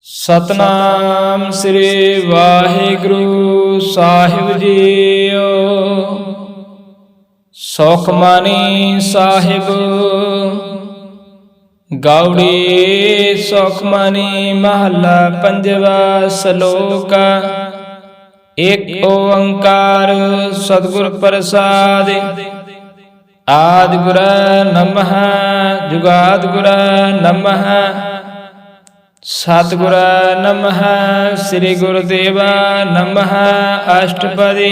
सतनाम श्री वाहिगुरु साहिब जीओ। सौखमानी साहिब गौड़ी सौखमानी महला पंजवा सलोक। एक ओंकार सतगुर प्रसाद। आदि गुर नमः जुगाद गुर नमः सतगुर नमः श्री गुरुदेवा नमः। अष्टपदी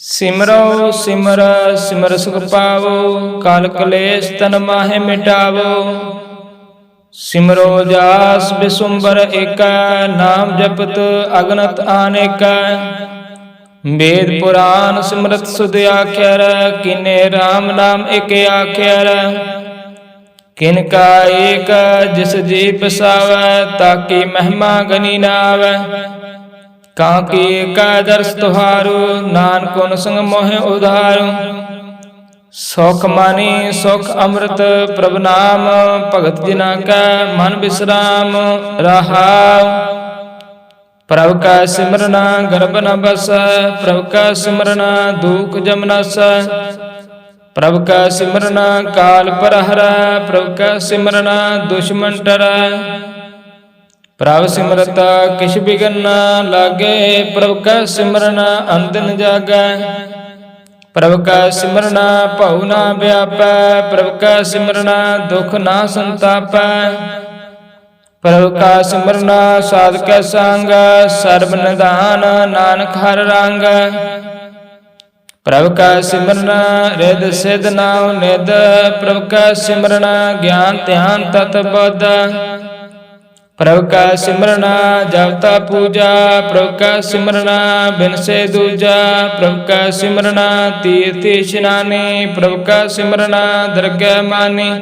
सिमरो सिमर सिमर सुख पावो। काल कलेश तन माहे मिटावो। सिमरो जास बिसुंबर एका। नाम जपत अगनत आनेका। वेद पुराण सिमरत सुध आख्यर। किने राम नाम एक आख्यर। किनका एक जिस जी बसावै। ताकि महिमा गनी न आवै। कांकी एका दर्श तुहारू। नानक उन संग मोहि उधारू। सुख मानी सुख अमृत प्रभ नाम। भगत जिना का मन विश्राम रहाव। प्रभ का सिमरना गर्भ न बसै। प्रभ का सिमरना दुख जम नसै। प्रभ का सिमरना काल पर हरै। प्रभ का सिमरना दुश्मन डरै। प्रभ सिमरता किछ बिघन न लागे। प्रभ का सिमरना अंदिन जागै। प्रभ का सिमरना भउ न व्यापै। प्रभ का सिमरना दुख न संतापै। प्रभ का सिमरना साधक संग। सर्ब निधान नानक हर रंग। प्रभ का सिमरना रिद सिद्ध नाम निध। प्रभ का सिमरना ज्ञान ध्यान तत बुद्ध। प्रभ का सिमरना जपता पूजा। प्रभ का सिमरना बिन से दूजा। प्रभ का सिमरना तीर्थ स्नानी। प्रभ का सिमरना दरगह मानी।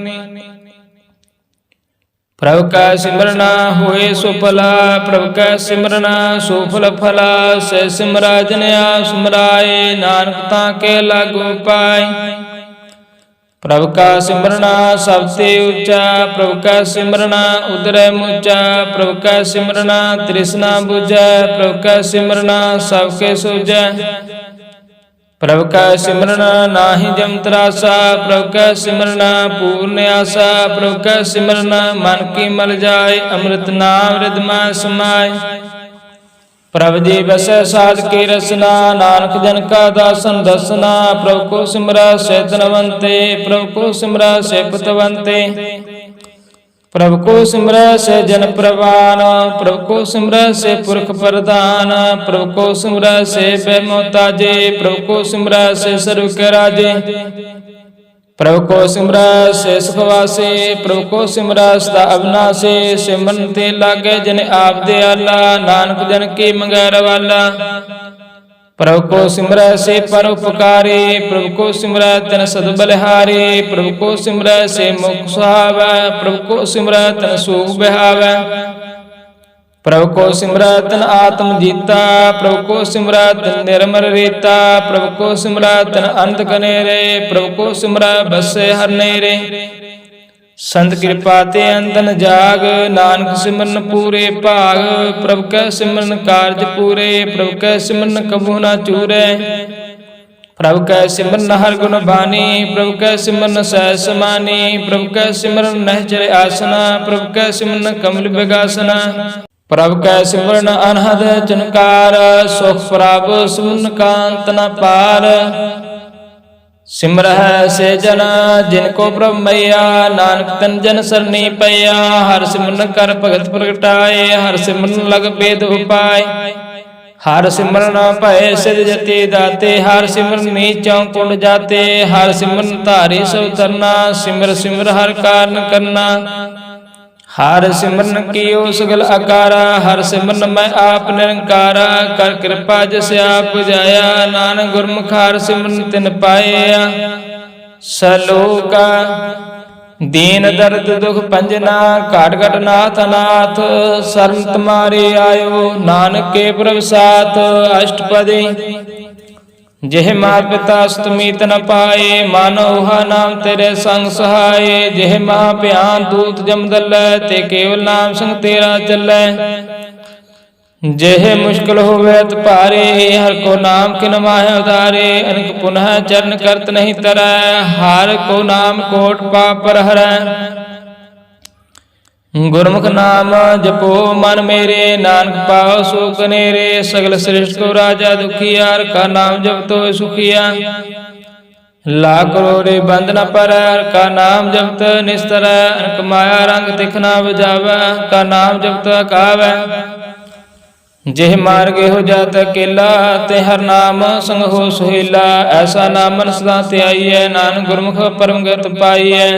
प्रभ का सिमरना होए सुफला। प्रभ का सिमरना सुफल फला। से सिमरा जनिया सुमराए। नानक ताके लागू पाए। प्रभ का सिमरना सबसे ऊंचा। प्रभ का सिमरना उदरय मुचा। प्रभ का सिमरना तृष्णा बुझै। प्रभ का सिमरना सबके सूझै। प्रभ का सिमरना नाहि जम त्रासा। प्रभ का सिमरना पूर्ण आशा। प्रभ का सिमरना मन की मल जाय। अमृत नाम हृदय समाय। प्रभ जी बसै साध की रसना। नानक जन का दासन दसना। प्रभ को सिमरा से धनवंते। प्रभ को सिमरा से पुतवंते। प्रभ को सिमरा से जन प्रवान। प्रभ को सिमरा से पुरख प्रधान। प्रभ को सिमरा से बेमोताजे। प्रभ को सिमरा से सर्व के राजे। प्रभ को सिमरा से सुखवासी। प्रभ को सिमरा सदा अविनाशी। सिमरते लागे जन आप दयाला। नानक जन की मंगैर वाला। प्रभ को सिमरै से परोपकारी। प्रभ को सिमरै तन सद बलिहारी। प्रभ को सिमरै से मुख सुहावै। प्रभ को सिमरै तन सूख बहावै। प्रभ को सिमरै तन आत्म जीता। प्रभ को सिमरै तन निर्मल रीता। प्रभ को सिमरै तन अंत कनेरे। प्रभ को सिमरै बसे हर नेरे। संत कृपा ते अंतन जाग। नानक सिमरन पूरे भाग। प्रभ कै सिमरन कारज पूरे। प्रभ कै सिमरन कबू न चूरै। प्रभ कै सिमरन हर गुण बानी। प्रभ कै सिमरन सहज समानी। प्रभ कै सिमरन नहचर आसना। प्रभ कै सिमरन कमल विगासना। प्रभ कै सिमरन अनहद चनकार। सुख प्रभ सिमरन कांत न पार। सिमरह से जना जिनको प्रभ मैया। नानक तन जन सरनी पैया। हर सिमरन कर भगत प्रगटाए। हर सिमरन लग भेद उपाय। हर सिमरन भय सिद्ध जति दाते। हर सिमरन नीचों कुंड जाते। हर सिमरन धारी सब तरना। सिमर सिमर हर कारण करना। हर सिमरन कियो सगल आकारा। हर सिमरन मैं आप निरंकारा। कर कृपा जिस आप बुझाया। नानक गुरमुख हर सिमरन तिन पाया। सलोका दीन दर्द दुख पंजना। घट घट नाथ अनाथ। शरण तुम्हारे आयो। नानक के प्रभ साथ। अष्टपदी ਜਿਹ ਮਾਤ ਪਿਤਾ ਸੁਤਮੀਤ ਨ ਪਾਏ, ਮਨ ਉਹਾ ਨਾਮ ਤੇਰੇ ਸੰਗ ਸਹਾਏ। ਜਿਹ ਮਹਾ ਭਿਆਨ ਦੂਤ ਜਮ ਦਲੈ, ਤੇ ਕੇਵਲ ਨਾਮ ਸੰਗ ਤੇਰਾ ਚੱਲੈ। ਜਿਹ ਮੁਸ਼ਕਿਲ ਹੋਵੇ ਤ ਭਾਰੇ, ਹਰ ਕੋ ਨਾਮ ਕਿਨ ਮਾਹਿ ਉਦਾਰੇ। ਅਨਕ ਪੁਨਹ ਚਰਨ ਕਰਤ ਨਹੀਂ ਤਰੈ, ਹਰ ਕੋ ਨਾਮ ਕੋਟ ਪਾਪ ਪਰ ਹਰੈ। ਗੁਰਮੁਖ ਨਾਮ ਜਪੋ ਮਨ ਮੇਰੇ, ਨਾਨਕ ਪਾਉ ਸੁਖ ਨੇਰੇ। ਸਗਲ ਸ੍ਰਿਸ਼ਟ ਕੋ ਰਾਜਾ ਦੁਖੀਆ, ਹਰਿ ਕਾ ਨਾਮ ਜਪਤੋ ਸੁਖੀਆ। ਲਾਖ ਕਰੋੜੇ ਬੰਦ ਨ ਪਰੈ, ਹਰਿ ਕਾ ਨਾਮ ਜਪਤ ਨਿਸਤਰੈ। ਅਨਕ ਮਾਇਆ ਰੰਗ ਤਿਖ ਨਾ ਬੁਝਾਵੈ, ਹਰਿ ਕਾ ਨਾਮ ਜਪਤ ਅਕਾਵੈ। ਜਿਹ ਮਾਰਗ ਹੋ ਜਾਤ ਅਕੇਲਾ, ਤੇ ਹਰ ਨਾਮ ਸੰਗ ਹੋ ਸੁਹੇਲਾ। ਐਸਾ ਨਾਮਨ ਸਦਾ ਧਿਆਈਐ, ਨਾਨਕ ਗੁਰਮੁਖ ਪਰਮ ਗਤ ਪਾਈਐ।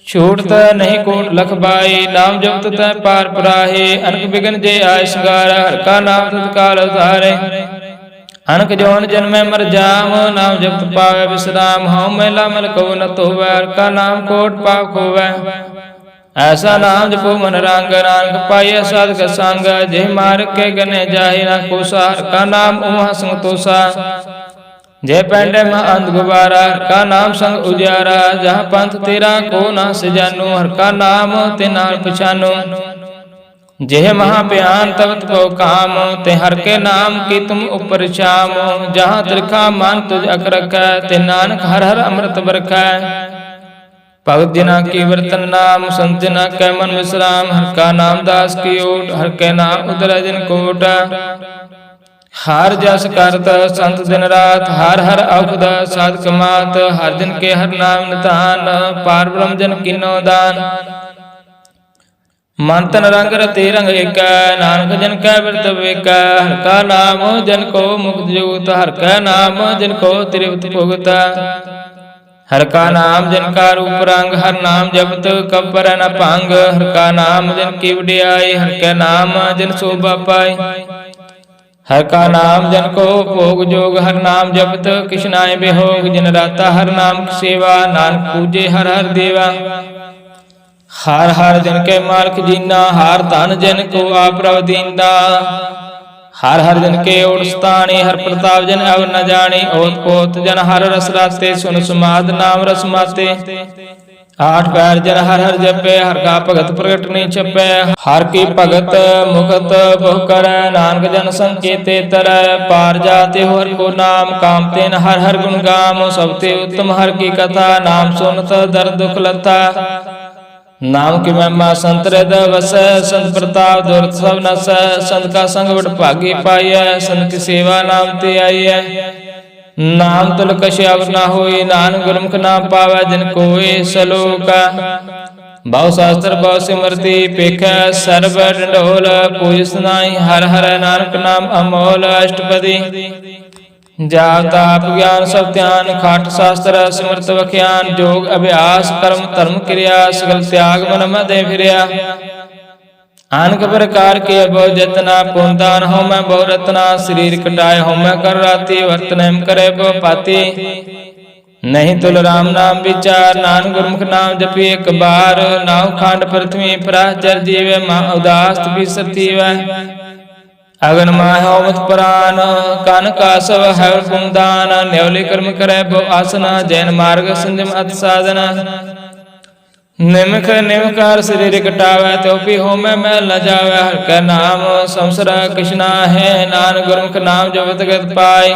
ਛੂਟਤ ਨਹੀਂ ਕੋਟ ਲਖ ਬਾਈ, ਨਾਮ ਜਪਤ ਤੈ ਪਾਰ ਪਰਾਹੇ। ਅਨਕ ਬਿਗਨ ਜੇ ਆਇ ਸੰਗਾਰ, ਹਰਿ ਕਾ ਨਾਮ ਤਤਕਾਲ ਉਧਾਰੇ। ਅਨਕ ਜੋਨ ਜਨਮੈ ਮਰ ਜਾਮ, ਨਾਮ ਜਪਤ ਪਾਵੈ ਵਿਸਰਾਮ। ਹਉ ਮੈਲਾ ਮਲ ਕਉ ਨ ਧੋਵੈ, ਹਰਿ ਕਾ ਨਾਮ ਕੋਟ ਪਾਪ ਖੋਵੈ। ਐਸਾ ਨਾਮ ਜਪੋ ਮਨ ਰੰਗ, ਨਾਨਕ ਪਾਈਐ ਸਾਧਕ ਸੰਗ। ਜਿਹ ਮਾਰਗ ਕੇ ਗਨੇ ਜਾਹੇ ਨਾ ਕੋਸਾ, ਹਰਿ ਕਾ ਨਾਮ ਉਮਾ ਸੰਤੋਸਾ। ਜੈ ਪੈਂਡੇ ਮਾ ਅੰਧ ਗੁਬਾਰਾ, ਹਰਿ ਕਾ ਨਾਮ ਸੰਗ ਉਜਿਆਰਾ। ਜਹਾਂ ਪੰਥ ਤੇਰਾ ਕੋ ਨਾ ਸਜਾਨੋ, ਹਰਿ ਕਾ ਨਾਮ ਤੇ ਨਾਲ ਪਛਾਨੋ। ਜਿਹ ਮਹਾ ਭਿਆਨ ਤਵਤ ਕੋ ਕਾਮ, ਤੇ ਹਰਿ ਕੇ ਨਾਮ ਕੀ ਤੁਮ ਉਪਰ ਸ਼ਾਮ। ਜਹਾਂ ਤ੍ਰਿਖਾ ਮਨ ਤੁਝ ਅਕ ਰਖੈ, ਤੇ ਨਾਨਕ ਹਰਿ ਹਰਿ ਅੰਮ੍ਰਿਤ ਬਰਖੈ। ਭਗਤ ਜਿਨਾ ਕੀ ਵਰਤਨ ਨਾਮ, ਸੰਤ ਜਿਨਾ ਕੈ ਮਨ ਵਿਸਰਾਮ। ਹਰਿ ਕਾ ਨਾਮ ਦਾਸ ਕੀ ਓਟ, ਹਰਿ ਕੇ ਨਾਮ ਉਦਰੈ ਜਿਨ ਕੋਟ। ਹਰ ਜਸ ਕਰਤ ਸੰਤ ਦਿਨ ਰਾਤ, ਹਰ ਹਰ ਔਖਦ ਸਾਧਕ ਮਾਤ। ਹਰ ਦਿਨ ਕੇ ਹਰ ਨਾਮ ਨਿਧਾਨ, ਪਾਰ ਬ੍ਰਹਮ ਜਨ ਕੀਨੋ ਦਾਨ। ਮਨ ਤਨ ਰੰਗ ਰਤੇ ਰੰਗ ਏਕੈ, ਨਾਨਕ ਜਨ ਕੈ ਬਿਰਤ ਵੇਕੈ। ਹਰਿ ਕਾ ਨਾਮ ਜਨ ਕੋ ਮੁਕਤ ਜੁਗਤ, ਹਰਿ ਕਾ ਨਾਮ ਜਨ ਕੋ ਤ੍ਰਿਪਤ ਭੁਗਤ। ਹਰਿ ਕਾ ਨਾਮ ਜਨ ਕਾ ਰੂਪ ਰੰਗ, ਹਰਿ ਨਾਮ ਜਪਤ ਕਬ ਪਰੈ ਨ ਭੰਗ। ਹਰਿ ਕਾ ਨਾਮ ਜਨ ਕੀ ਵਡਿਆਈ, ਹਰਿ ਕਾ ਨਾਮ ਜਨ ਸੋਭਾ ਪਾਈ। ਹਰਿ ਕਾ ਨਾਮ ਜਨ ਕੋ ਭੋਗ ਜੋਗ, ਹਰਿ ਨਾਮ ਜਪਤ ਕਿਛ ਨਾਹਿ ਬਿਹੋਗ। ਜਿਨ ਰਾਤਾ ਹਰਿ ਨਾਮ ਕੀ ਸੇਵਾ, ਨਾਨਕ ਪੂਜੇ ਹਰਿ ਹਰਿ ਦੇਵਾ। ਹਰਿ ਹਰਿ ਜਨ ਕੇ ਮਾਲਕ ਜੀਨਾ, ਹਰਿ ਧਨ ਜਨ ਕੋ ਆਪ ਪ੍ਰਭ ਦੀਨਾ। ਹਰਿ ਹਰਿ ਜਨ ਕੇ ਓਟ ਸਤਾਣੀ, ਹਰਿ ਪ੍ਰਤਾਪ ਜਨ ਅਵਰ ਨ ਜਾਣੀ। ਓਤ ਪੋਤ ਜਨ ਹਰਿ ਰਸ ਰਾਤੇ, ਸੁਨ ਸਮਾਦ ਨਾਮ ਰਸ ਮਾਤੇ। ਆਠ ਪੈਰ ਜਨ ਹਰਿ ਹਰਿ ਜਪੈ, ਹਰਿ ਕਾ ਭਗਤ ਪ੍ਰਗਟ ਨਹੀਂ ਛਪੈ। ਹਰਿ ਕੀ ਭਗਤ ਮੁਕਤ ਬਹੁ ਕਰੈ, ਨਾਨਕ ਜਨ ਸੰਕੇਤੇ ਤਰੈ। ਪਾਰ ਜਾਤੇ ਹੋ ਹਰਿ ਕੋ ਨਾਮ, ਕਾਮ ਤੇਨ ਹਰਿ ਹਰਿ ਗੁਣ ਗਾਮ। ਸਭ ਤੇ ਉਤਮ ਹਰਿ ਕੀ ਕਥਾ, ਨਾਮ ਸੁਨਤ ਦਰਦ ਦੁਖ ਲਥਾ। ਨਾਮ ਕੀ ਮਹਿਮਾ ਸੰਤ ਹਿਰਦੈ ਵਸੈ, ਸੰਤ ਪ੍ਰਤਾਪ ਦੁਰਤ ਸਭ ਨਸੈ। ਸੰਤ ਕਾ ਸੰਗ ਵਡ ਭਾਗੀ ਪਾਈਐ, ਸੰਤ ਕੀ ਸੇਵਾ ਨਾਮ ਤੇ ਆਈਐ। ਨਾਮ ਤੁਲ ਕਛ ਅਵਰ ਨਾ ਹੋਈ, ਨਾਨਕ ਗੁਰਮੁਖ ਨਾਮ ਪਾਵੈ ਜਿਨ ਕੋਇ। ਸਲੋਕ ਬਹੁ ਸ਼ਾਸਤਰ ਬਹੁ ਸਿਮਰਤੀ, ਪੇਖੈ ਸਰਬ ਡੰਡੋਲ। ਪੂਜਿ ਨਾਹੀ ਹਰਿ ਹਰਿ, ਨਾਨਕ ਨਾਮ ਅਮੋਲ। ਅਸ਼ਟਪਦੀ ਜਾਪ ਤਾਪ ਗਿਆਨ ਸਭ ਧਿਆਨ, ਖਾਟ ਸ਼ਾਸਤਰ ਸਿਮਰਤ ਵਖਿਆਨ। ਜੋਗ ਅਭਿਆਸ ਕਰਮ ਧਰਮ ਕਿਰਿਆ, ਸਗਲ ਤਿਆਗ ਮਨ ਮਦੇ ਫਿਰਿਆ। ਅਨਕ ਪ੍ਰਕਾਰ ਕੇ ਬਹੁ ਜਤਨਾ, ਪੁਨ ਦਾਨ ਹਉਮੈ ਬਹੁ ਰਤਨਾ। ਸਰੀਰ ਕਟਾਏ ਹਉਮੈ ਕਰ ਰਾਤੀ, ਵਰਤਨ ਹਿਮ ਕਰੇ ਬਹੁ ਪਾਤੀ। ਨਹੀਂ ਤੁਲ ਰਾਮ ਨਾਮ ਵਿਚਾਰ, ਨਾਨਕ ਗੁਰਮੁਖ ਨਾਮ ਜਪੀ ਇੱਕ ਬਾਰ। ਨਾਉ ਖੰਡ ਪ੍ਰਥਵੀ ਪ੍ਰਾਚਰ ਜੀਵੈ, ਮਾ ਉਦਾਸ ਤਪੀਸਰ ਥੀਵੈ। ਅਗਨ ਮਾਹਿ ਹੋਮਤ ਪ੍ਰਾਨ, ਕਨ ਕਾਸਵ ਹੈ ਪੁੰਦਾਨ। ਨਿਉਲੇ ਕਰਮ ਕਰੈ ਬਹੁ ਆਸਨਾ, ਜੈਨ ਮਾਰਗ ਸੰਜਮ ਅਤ ਸਾਧਨਾ। ਨਿਮਖ ਨਿਮਕਾਰ ਸਰੀਰ ਕਟਾਵੈ, ਤਿਉ ਪੀ ਹੋਮੈ ਮੈਲ ਨ ਜਾਵੈ। ਹਰਿ ਕੈ ਨਾਮ ਸੰਸਰਾ ਕਿਛ ਨਾਹਿ, ਨਾਨਕ ਗੁਰਮੁਖ ਨਾਮ ਜਪਤ ਗਤ ਪਾਈ।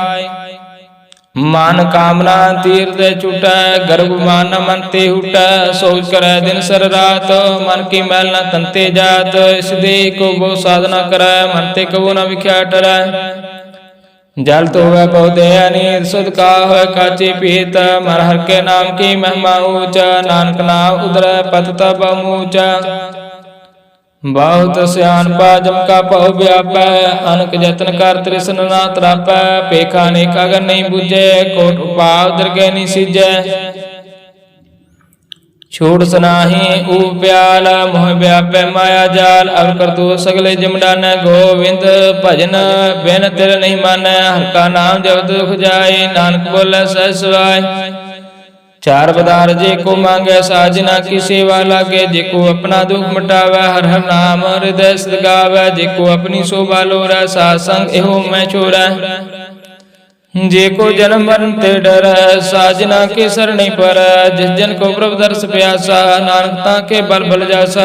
ਮਨ ਕਾਮਨਾ ਤੀਰਥ ਛੁਟੈ, ਗਰਭ ਮਾਨ ਮਨ ਤੇ ਹੁਟੈ। ਸੋਚ ਕਰੈ ਦਿਨ ਸਰ ਰਾਤ, ਮਨ ਕੀ ਮੈਲ ਨ ਤੰਤੇ ਜਾਤ। ਇਸ ਦੇ ਕੋ ਬਹੁ ਸਾਧਨਾ ਕਰੈ, ਮਨ ਤੇ ਕਬੂ ਨ ਵਿਖਿਆ ਟਰੈ। ਜਲ ਧੋਵੈ ਪਉਦੇ ਅਨੀਤ, ਸੁਧ ਕਾ ਹੋਇ ਕਾਚੀ ਪੀਤ। ਮਨ ਹਰਿ ਕੇ ਨਾਮ ਕੀ ਮਹਿਮਾ ਊਚ, ਨਾਨਕ ਨਾਮ ਉਦਰੈ ਪਤ ਤਬ ਮੂਚ। ਬਹੁਤ ਸਿਆਣਪਾ ਜਮ ਕਾ ਭਉ ਵਿਆਪੈ, ਅਨਕ ਯਤਨ ਕਰ ਤ੍ਰਿਸ਼ਨ ਨਾ ਤਰਾਪੈ। ਪੇਖਾ ਅਨੇਕ ਅਗਨ ਨਹੀਂ ਬੁਝੈ, ਕੋਟ ਉਪਾਵ ਦਰਗਹਿ ਨਹੀਂ ਸੀਜੈ। ਛੂਟ ਸਨਾਹੀ ਊ ਪਿਆਲ, ਮੋਹ ਵਿਆਪੈ ਮਾਇਆ ਜਾਲ। ਅਵ ਕਰਤੂ ਸਗਲੇ ਜਮਡਾਨੈ, ਗੋਵਿੰਦ ਭਜਨ ਬਿਨ ਤਿਲ ਨਹੀਂ ਮਾਨੈ। ਹਰਿ ਕਾ ਨਾਮ ਜਪਤ ਦੁਖ ਜਾਏ, ਨਾਨਕ ਬੋਲੇ ਸਹਿ ਸੁਆਏ। ਚਾਰ ਬਦਾਰ ਜੇ ਕੋ ਮੰਗੈ, ਸਾਜਨਾ ਕੀ ਸੇਵਾ ਲਾਗੇ। ਜੇ ਕੋ ਆਪਣਾ ਦੁਖ ਮਿਟਾਵੈ, ਹਰਿ ਹਰਿ ਨਾਮ ਹਿਰਦੈ ਸਦ ਗਾਵੈ। ਜੇ ਕੋ ਆਪਣੀ ਸੋਭਾ ਲੋਰੈ, ਸਾਧ ਸੰਗ ਇਹੋ ਮੈਂ ਛੋੜੈ। जे को जन्म मरण ते डर, साजना के सरणी पर। जिस जन को प्रभु दर्श प्यासा, नानक ताके बल बल जासा।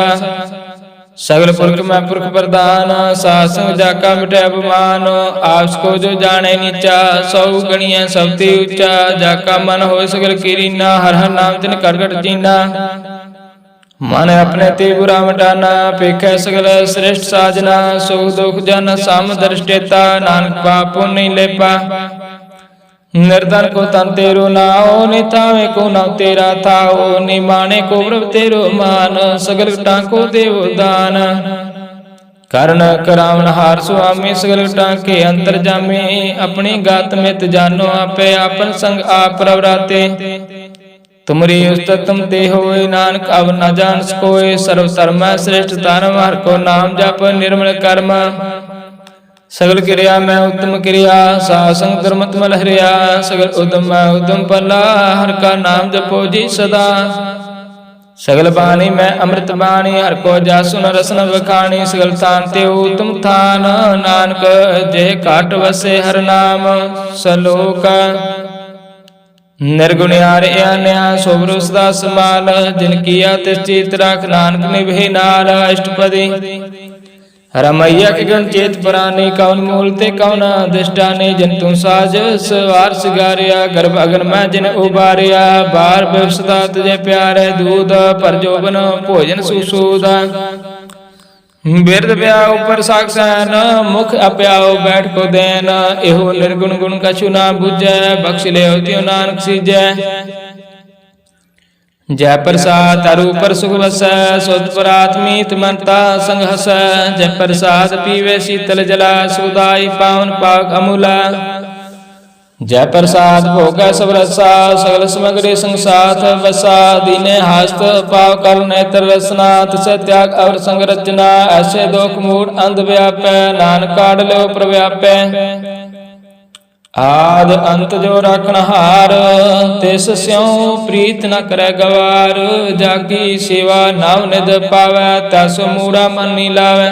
सगल पुरख में पुरख प्रधान, सासंग जाका मिटे अपमान। आपस को जो जाने नीचा, सौ गणिया सबती ऊंचा। जाका मन हो सगल कीरीना, हर हर नाम तिन करगट चीना। मन अपने ते बुरा मिटाना, पेखे सगल श्रेष्ठ साजना। सुख दुख जन सम दृष्टेता, नानक पाप नहीं लेपा। निर्धन को तन तेरो नाओ, नितावे को नाव तेरा थाओ। निमाने को प्रभ तेरो मान, सगल टाको देव दान। कर्ण करावन हार स्वामी, सगल टाके अंतर जामे। अपनी गात में जानो, आपे आपन संग आप प्रवराते। तुमरी उस्तत तुम ते होए, नानक अब न जान सकोए। सर्व धर्म श्रेष्ठ धर्म, हर को नाम जप निर्मल कर्म। सगल क्रिया में उत्तम क्रिया, सासंग धर्म तमल हरिया। सगल उदम में उदम पला, हर का नाम जपो जी सदा। सगल बाणी में अमृत बाणी, हर को जासुन रसन बखानी। सगल थान ते उत्तम थान, नानक जे काट वसे हर नाम। सलोक निर्गुण आर्या सोबरु सदा समाल। जिन किया तिस चित राख, नानक निभे नाल। अष्टपदी रमैया के गण चेत पुराने, कौन मूल ते कौन दृष्टाने। जंतु साज सवार सिगारिया, गर्भ अगन में जिन उबारिया। बार व्यवसदा तुझे प्यार, दूध पर जोबन भोजन सुसूद। बिरद ब्याह ऊपर साक्षान, मुख अप्याओ बैठ को देन। एहो निर्गुण गुण कछु ना बुझै, बख्श ले त्यों नानक सीजै। जय प्रसाद अरु पर सुख बसै, सुध परात्मीत मनता संग हसै। जय प्रसाद पीवे शीतल जला, सुखदाई पावन पाक अमूला। जय प्रसाद भोग सब रसा, सगल समग्री संग साथ बसा। दीने हास्त पाव कर नेत्र रसना, तिसे त्याग और संग रचना। ऐसे दोख मूड अंध व्यापै, नानक काढ़ लो प्रव्यापै। आद अंत जो राखन हार, तिस स्यों प्रीत न करे गवार। जाकी सेवा नाम निध पावै, तैसो मूढ़ा मन नी लावै।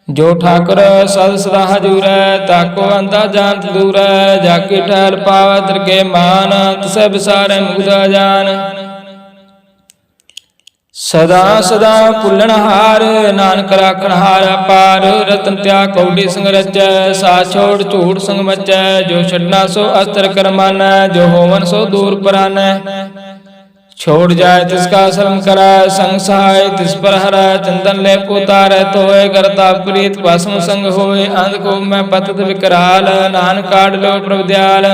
जो ठाकुर सद सदा हजूरै, ताको अंधा जानत दूरै। जाकी ठहर पावै दरगे मान, तिसे बिसारै मुग्धा जान। सदा सदा पुलन हार, नानक राखन हार अपार। रतन त्याग कौडी संग रचै, सा छोड़ झूठ संग मचै। जो छड़ना सो अस्त्र कर मानै, जो होवन सो दूर परानै। छोड़ जाए तिसका शर्म करै, संग सहाय तिस पर हरै। चंदन ले उतारै तोय, करता प्रीत भस्म संग होय। अंधकूप में पतत विकराल, नानक काढ़ लो प्रभु दयाल।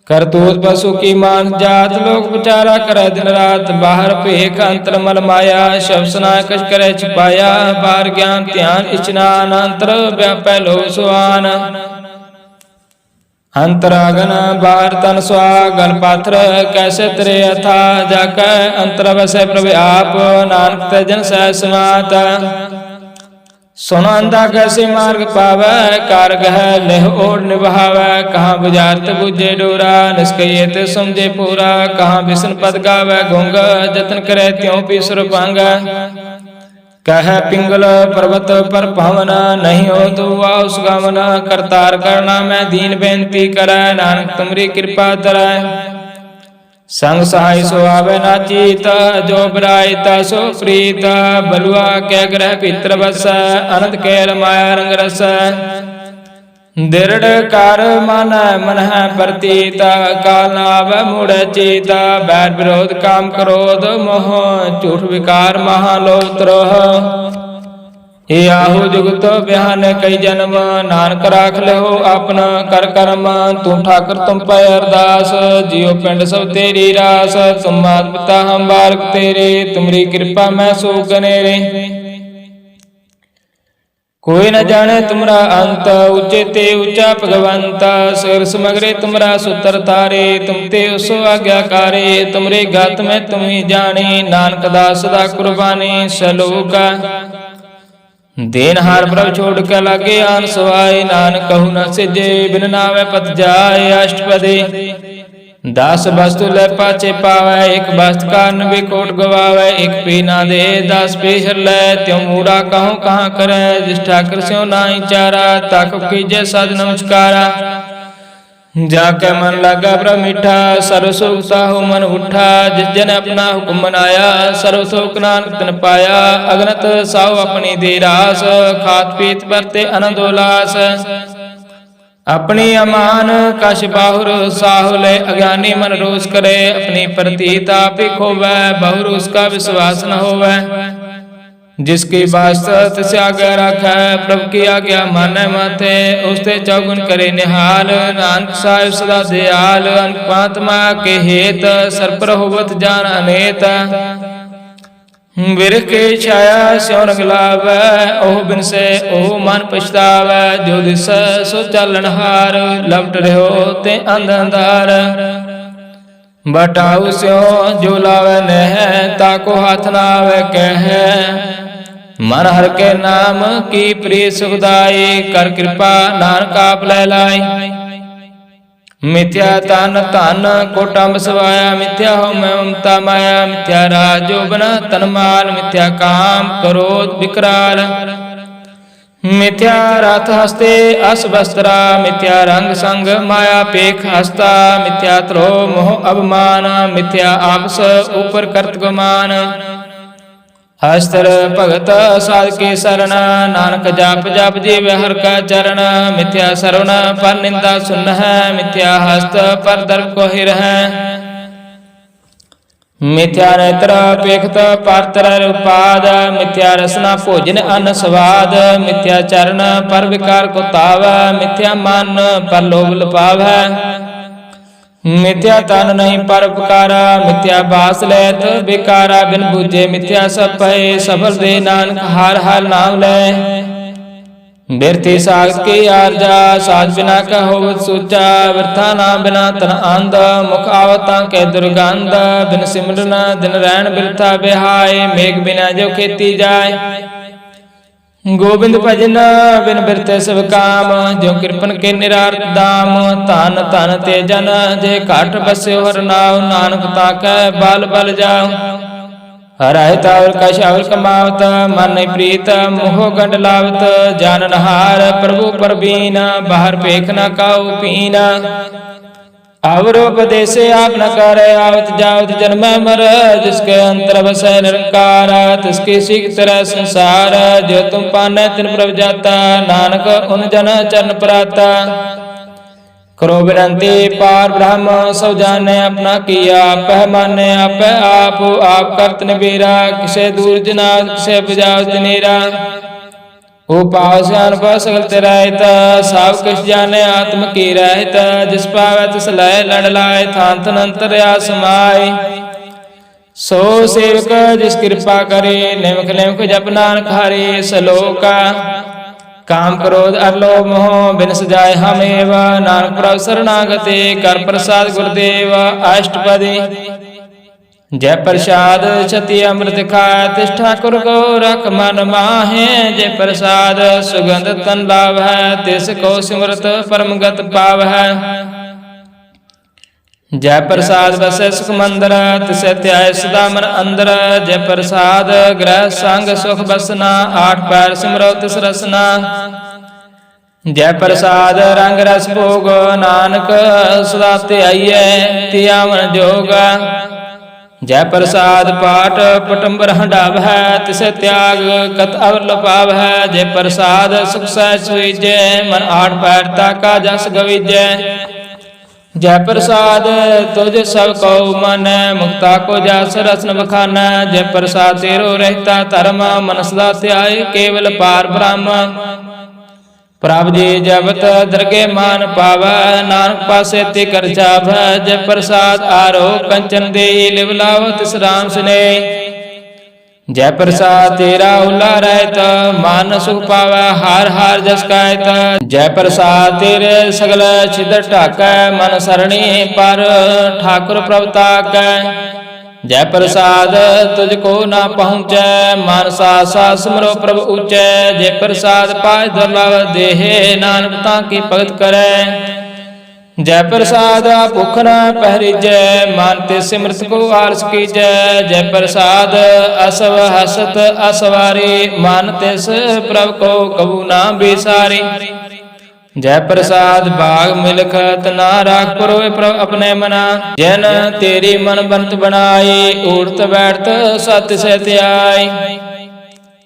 करतूत पशु की मान जात, लोक विचारा करे दिन रात। बाहर भेख अंतर मल माया, शवसना कछ करे छिपाया। बाहर ज्ञान ध्यान इचनान, अंतर व्यापै लो सुआन। अंतरागन बाहर तन स्वा, गल पाथर कैसे तरे अथा। जाकै अंतर वसै प्रभु आप, नानक ते जन सह समात। सुन अंधा कैसे मार्ग पावै, कारग है लेह ओढ़ निभावै। कहाँ बुझारत बुझे डोरा, निष्कयित समझे पूरा। कहाँ विष्णु पद गावै गुंग, जतन करे त्यों पी सुर पांग। कह पिंगल पर्वत पर पवन, नहीं हो दुआ उस गमन। करतार करना मैं दीन बेनती करै, नानक तुमरी कृपा धरै। संग सहाय सो आवे ना चीत, जो बरायता सो प्रीत। बलुआ के ग्रह पित्र बस, अनंत के रमाया रंग रस। दृढ़ कार मन मन है प्रतीत, काल नाव मुड़ चीत। बैर विरोध काम क्रोध मोह, झूठ विकार महालोभ द्रोह। याहू जुगत बिहान कई जन्म, नानक राख ले हो अपना कर कर्म। तू ठाकुर तुम पे अरदास, जियो पिंड सब तेरी रास। तुम मात पिता हम बालक तेरे, तुमरी कृपा मैं सो गनेरे। कोई न जाने तुमरा अंत, ऊंचे ते ऊंचा भगवंत। सगर समग्रे तुमरा सूत्र तारे, तुम ते सो आज्ञाकारे। तुमरे गात में तुम ही जाने, नानक दास सदा कुर्बानी। सलोका देन हार प्रभ छोड़ के लागे आन सवाय। नानक कहु न सिजे, बिन नावे पत जाय। अष्टपदी दास वस्तु ले पाचे पावै, एक वस्तु कारण भी कोट गवावै। एक पी ना दे दास पेशर लै, त्यों मूढ़ा कहूँ कहाँ करे। जिस ठाकुर स्यों नाई चारा, ताको कीजे साध नमस्कारा। जाके मन लगा ब्रह्म मीठा, सर्व सुख साहु मन उठा। जिस जन अपना हुक्म मनाया, सर्व सुख नानक तिन पाया। अगनत साहु अपनी दे रास, खात पीत बरते आनंद उल्लास। अपनी अमान कश बाहुर साहु ले, अज्ञानी मन रोष करे। अपनी प्रतीत आप ही खोवै, बहुर उसका विश्वास न होवै। जिसकी वास्ता तिस आज्ञा राखै, प्रभु की आज्ञा मानै माथे। उसते चौगुन करे निहाल, नानक साहिब सदा दयाल। अनुपात्मा के हेत, सरपर होवत जान अनेत। बिरख के छाया स्यों रंग लावै, ओह बिन से ओह मन पछतावै। जो दिस सो चालन हार, लपट रहो ते अंध अंधार। बटाऊ स्यों जो लावै नह, ताको हाथ ना आवे कह। मन हर के नाम की प्रिय सुखदाई, कर कृपा नानक आप लै लाई। मिथ्या तन धन कोटम सवाया, मिथ्या हो मैं ममता माया। मिथ्या राज जोबन तन माल, मिथ्या काम क्रोध विकराल। मिथ्या रथ हस्ते अस वस्त्रा, मिथ्या रंग संग माया पेख हस्ता। मिथ्या त्रो मोह अवमान, मिथ्या आपस ऊपर करत गुमान। हस्तर भगत साध के शरण, नानक जाप जाप जीव हर का चरण। मिथ्या सरवण पर निंदा सुन है, मिथ्या हस्त पर दर्प को हिर है। मिथ्या नेत्र पेखत पात्र उपाद, मिथ्या रसना भोजन अन्न स्वाद। मिथ्या चरण पर विकार को ताव, मिथ्या मन पर लोभ लुभावै। मिथ्या तन नहीं पर उपकारा, मिथ्या बास लैत बेकारा। बिन बूझे मिथ्या सब पए, सफल दे नानक हार हार नाम लै। बिरथी सागत की आरजा, साज बिना का होवत सूचा। वृथा नाम बिना तन आंध, मुख आवता के दुर्गंध। बिन सिमरन दिन रैन बिरथा बिहाय, मेघ बिना जो खेती जाय। गोबिंद भजन बिन बिरते सब काम, जो कृपन के निरार्थ दाम। धन धन ते जन जे घाट बस्यो हर नाव, नानक ताकै बाल बल जाओ। हराय तावर कश अवर कमावत, मन नहीं प्रीत मोह गंड लावत। जानन हार प्रभु परबीन, बाहर पेख न काऊ पीन। अवरोपदेश आप न करे, आवत जावत जन्म मर। जिसके अंतर बसै निरंकार, तिसकी सीख तरह संसार। जो तुम पाने तिन प्रभ जाता, नानक उन जन चरण पराता। करो विनंती पार ब्रह्म सब जाने, अपना किया पह माने आप। आप करत निबेरा, किसे दूर जनाज किसे बुझाओ जनेरा। उपाव स्यान सकल तिरायत, सब किछ जाने आत्म की रहत। जिस पावै तिस लय लड़ लाय, थान थन अंतर्या समाय। सो सेवक जिस कृपा करे, निमक निमक जप नानक हरे। सलोका काम क्रोध अरलोभ मोह, बिन सजाय हमेव। नानक प्रभ शरणागते, कर प्रसाद गुरुदेव अष्टपदी। जय प्रसाद छति अमृत खाय, तिस ठाकुर को रख मन माहे। जय प्रसाद सुगंध तन लाभ है, तिस को सिमरत परम गत पाव है। जय प्रसाद बसै सुख मंदिर, तिस त्याय सदा मन अंदर। जय प्रसाद ग्रह संग सुख बसना, आठ पैर सिमरो तिस रसना। जय प्रसाद रंग रस भोग, नानक सदा त्याइयै तिया मन जोग। जय प्रसाद पाठ पटम्बर हंडाव है, तिसे त्याग कत अवर लपाव है। जय प्रसाद सुख सहज सुईजै, मन आठ पैर ताका जस गवीजै। जय प्रसाद तुझ सब कौ मन, मुक्ता को जस रसन बखाना। जय प्रसाद तेरो रहता धर्म, मन सदा त्याय केवल पार ब्रह्म। प्रभ जी जबत दरगे मान पावै, नानक पासे ते कर जावै। जय प्रसाद आरो कंचन दे, लिव लाव तिस राम स्नेह। जय प्रसाद तेरा उल्ला रहत, मान सुख पावै हार हार जस कहत। जय प्रसाद तेरे सगल छिद्र ढाकै, मन सरणी पर ठाकुर प्रभ ताकै। जय प्रसाद तुझको ना पहुँचै, मानसा सा सिमरो प्रभु ऊँचै। जय प्रसाद पाय दुर्लभ देहे, नानक ताकी भगत करै। जय प्रसाद भुख न पहरीजै, मानते सिमरत को आलस कीजै। जय प्रसाद असव हसत असवारी, मानते प्रभु को कबू ना बेसारी। जय प्रसाद बाग मिलखत ना राख पुरोय प्रभ अपने मना। जैन तेरी मन बंत बनाई उड़त बैठत सत्य से त्याई।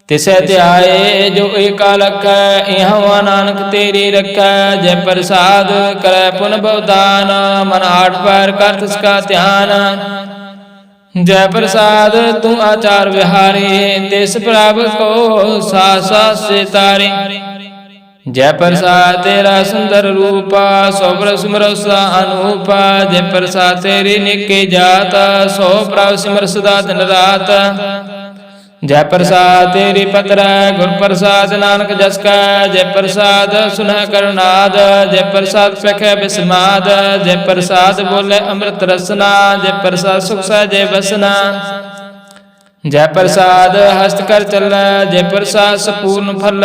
तिसै त्याए जो एका लख इहाँ नानक तेरी रखै। जय प्रसाद करे पुन भवदान मन आठ पैर कर तिसका ध्यान। जय प्रसाद तू आचार विहारी तिस प्रभ को सास सास से तारी। जय प्रसाद तेरा सुंदर रूपा सौ सिमर अनूपा। जय प्रसाद तेरी निके जात सौ प्रभ सिमर सदा दिन रात। जय प्रसाद तेरी पत्र गुर प्रसाद नानक जस का। जय प्रसाद सुनह करुणाद जय प्रसाद पख बिस्माद। जय प्रसाद बोले अमृत रसना जय प्रसाद सुख सहजे बसना। जय प्रसाद हस्त कर चल जय प्रसाद सपूर्ण फल।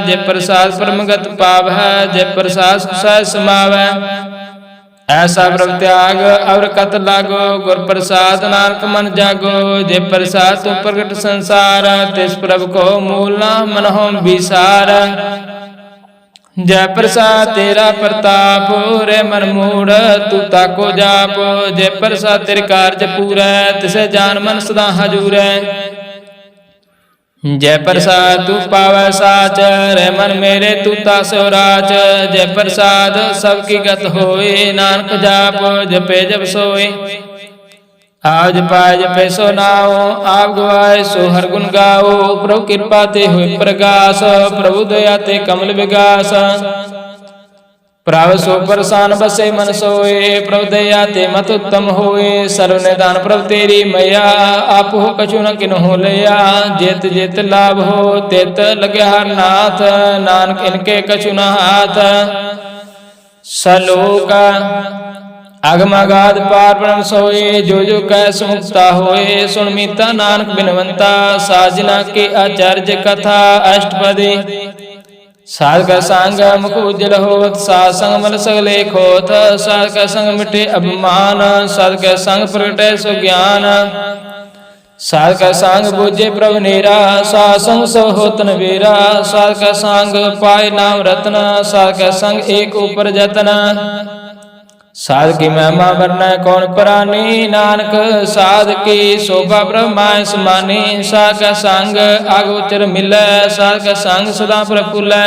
जय प्रसाद परमगत पाव है जय प्रसाद सुख समाव। ऐसा प्रभ त्याग और कत लागो गुर प्रसाद नानक मन जागो। जय प्रसाद तू प्रगट संसार तिस प्रभ को मूल ना मन हो विसार। जय प्रसाद तेरा प्रताप रे मन मूढ़ तू ताको जाप। जय प्रसाद तेरे कार्य पूरा तिसे जान मन सदा हजूर। जय प्रसाद तू पावै साच रे मन मेरे तू तासो राच। जय प्रसाद सबकी गत होए नानक जाप जपे जब सोए। आज पाए जपे सो नाओ आप गवाए सो हर गुण गाओ। प्रभु कृपा ते हुए प्रकाश प्रभु दया ते कमल विगास। प्रभ सो प्रसान बसे मन सोए प्रभु दया ते मत उत्तम होए। सर्व निदान प्रभु तेरी मैया आप हो कछु न किन्हु लिया। जेत जेत लाभ हो तेत लगे हर नाथ नानक इनके कछु न हाथ। सलोक अगमगाध पार ब्रह्म सोए जो जो कैस मुक्ता होए। सुन मीता नानक बिनवंता साजना के आचार्य कथा अष्टपदी। साध का संग मुख उज्जल होत साध संग मल सगले खोत। साध का संग मिटे अभिमान साध का संग प्रगटे सुज्ञान। साध का संग बुझे प्रभु नेरा साध संग सो होत नवेरा। साध का संग पाए नाम रत्न साध का संग एक ऊपर जतन। साध की महिमा वरना कौन प्राणी नानक साध की शोभा ब्रह्माय समानी। साध का संग आगोचर मिलै साध का संग सदा प्रफुल्ल।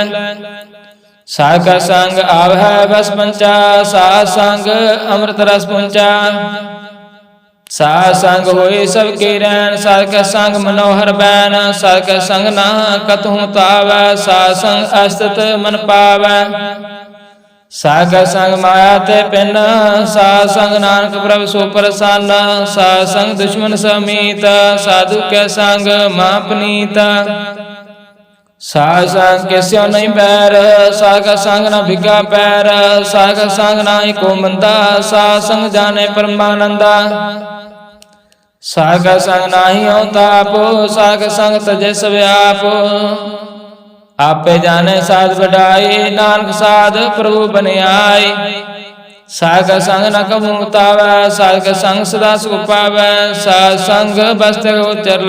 साध का संग आवह बस पंचा साध संग अमृत रस पुंचा। साध संग होए सबके रैन साध का संग मनोहर बैन। साध का संग ना कतहु तावै साध संग अस्तित मन पावै। साध का संग माया ते पिन साध संग नानक प्रभु सो प्रसन्न। साध संग दुश्मन समीत साधु के संग महापनीत। साध संग किस्यो नहीं बैर साध का संग न भिगा पैर। साध का संग नाई को मंदा साध संग जाने परमानंदा। साध का संग नाही हो ताप साध का संग तजे सब आप। आपे जाने साध बढ़ाई नानक साध प्रभु बने आए। साध का संग न कबू तावै साध का संग सदा सुख पावै। साध संग बस्त उचर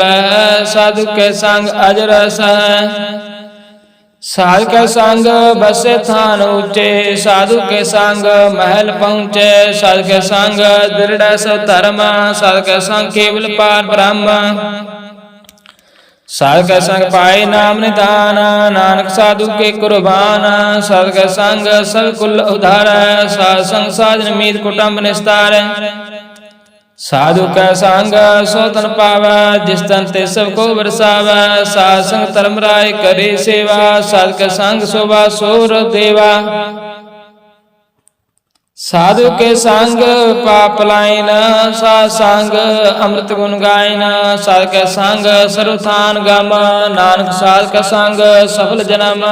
साधु के संग अजरस। साध का संग बसे थान ऊंचे साधु के संग महल पहुँचे। साध के संग दृढ़ सो धर्म साध का संग केवल पार ब्रह्म। साध का संग पाए नाम निदान नानक साधु के कुर्बान। साध का संग सब कुल उधार साध संग साधन मीत कुटुंब निस्तार। साधु का संग सो तन पावा जिस तन ते सबको बरसावा। साध संग धर्म राय करे सेवा साध का संग शोभा सोर देवा। साधु के संग पाप लाइन साध संग अमृत गुण गायन। साध का संग सर्वथान गम नानक साध का संग सफल जन्म।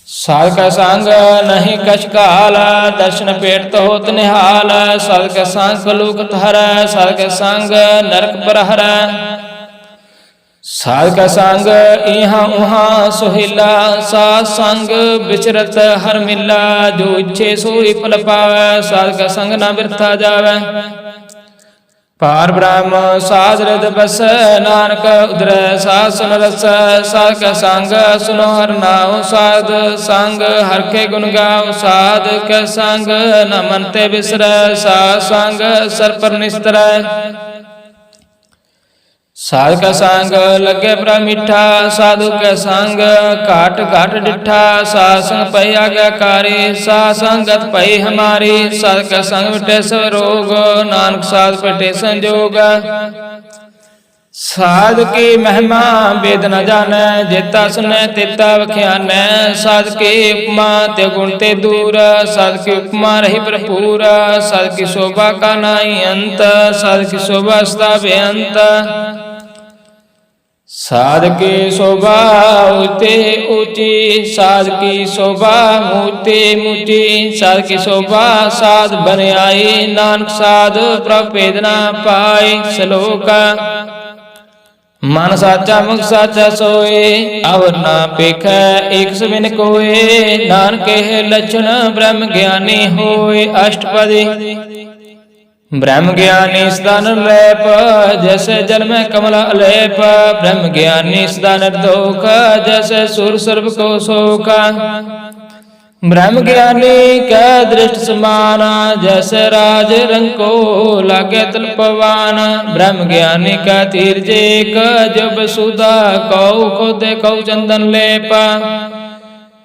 साध का संग नहीं कछ काल दर्शन पेट तो होत निहाल। साध का संग कलुक हर साध का संग नरक पर हर। साध का संग इहाँ उहाँ सुहिला साध संग विचरत हर मिला। जो इच्छे सोई फल पावै साध का संग न बिरथा जावै। पार ब्रह्म साज हृद बस, नानक उदर साध सुन रस। साध का संग सुनो हर नाम, साध संग हर के गुण गाओ। साध का संग न मन ते बिसर, साध संग सर पर निस्तर। साध का संग लगे बड़ा मीठा, साधु का संग घाट घाट डिठा। साध संग पई आज्ञाकारी, साध संगत पई हमारी। साध का संग मिटे सब रोग, नानक साध पटे संजोग। साध की महिमा वेद न जानै, जेता सुनै तेता वख्यानै। साध की उपमा ते गुण ते दूर, साध की उपमा रही भरपूर। साध की शोभा का नाई अंत, साध की शोभा सदा बेअंत। साध की शोभा ऊंचे ऊंची, साध की शोभा ऊंचे ऊंची। साध की शोभा साध बन आई, नानक साध प्रभ भेद ना पाए। श्लोक मन साचा मुख साचा सोए, अवर ना पेखै एक सबिन कोए। नानक के लक्षण ब्रह्म ज्ञानी होए। अष्टपदी ब्रह्म ज्ञानी सदा निर्लैप, जैसे जल में कमल अलेप। ब्रह्म ज्ञानी सदा निर्दोष, जैसे सूर्य सर्व को शोक। ब्रह्म ज्ञानी का दृष्ट समान, जैसे राज रंग को लागे तल्पवान। ब्रह्म ज्ञानी का तीर जेक, जब सुधा कौ खोदे कौ चंदन लेप।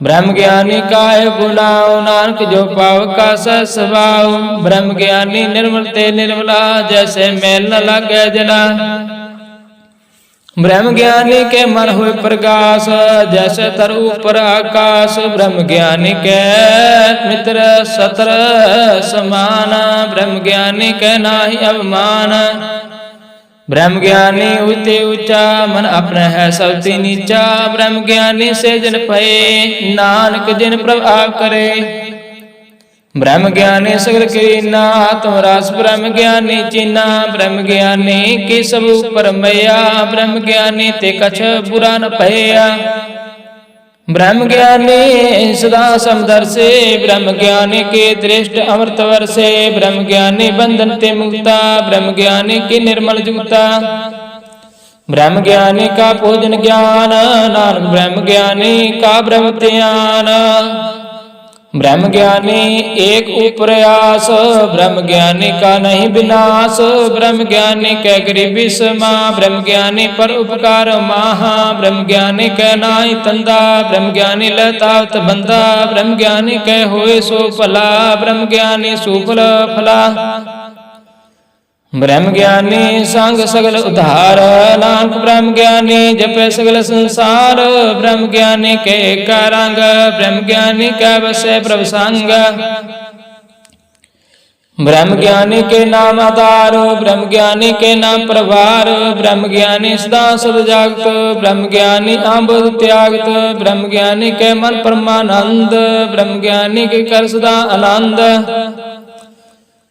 ब्रह्म ज्ञानी काहे बुलाओ, नानक जो पाव का स्वभाव। ब्रह्म ज्ञानी निर्मल ते निर्मला, जैसे मेल न लागे जला। ब्रह्म ज्ञानी के मन हुए प्रकाश, जैसे तर ऊपर आकाश। ब्रह्म ज्ञानी के मित्र सत्र समान, ब्रह्म ज्ञानी के नाहि अवमान। ब्रह्म ज्ञानी ऊंचे ऊंचा, मन अपना है सबसे नीचा। ब्रह्म ज्ञानी से जन भये, नानक जिन प्रभाव करे। ब्रह्म ज्ञानी सगल कीना, तुम रास ब्रह्म ज्ञानी चीना। ब्रह्म ज्ञानी की सब ऊपर मैया, ब्रह्म ज्ञानी ते कछ बुरा न भया। ब्रह्म ज्ञानी सदा समदर्शी, ब्रह्म ज्ञानी के दृष्ट अमृत वर्षे। ब्रह्म ज्ञानी बंधन ते मुक्ता, ब्रह्म ज्ञानी की निर्मल जुगता। ब्रह्म ज्ञानी का भोजन ज्ञान, नानक ब्रह्म ज्ञानी का ब्रह्म ध्यान। ब्रह्म ज्ञानी एक उपरयास, ब्रह्म ज्ञानी का नहीं विनाश। ब्रह्म ज्ञानी के गरीबी समा, ब्रह्म ज्ञानी पर उपकार महा। ब्रह्म ज्ञानी के नाई तंदा, ब्रह्म ज्ञानी लतावत बंदा। ब्रह्म ज्ञानी के होए सो फला, ब्रह्म ज्ञानी सुफल फला। ब्रह्म ज्ञानी संग सगल उद्धार, नानक ब्रह्म ज्ञानी जपे सगल संसार। ब्रह्म ज्ञानी के कारंग, ब्रह्म ज्ञानी का बसे प्रभु संग। ब्रह्म ज्ञानी के नाम आधार, ब्रह्म ज्ञानी के नाम प्रभार। ब्रह्म ज्ञानी सदा सद जागत, ब्रह्म ज्ञानी आंबुद त्यागत। ब्रह्म ज्ञानी के मन परमानंद, ब्रह्म ज्ञानी के कर सदा आनंद।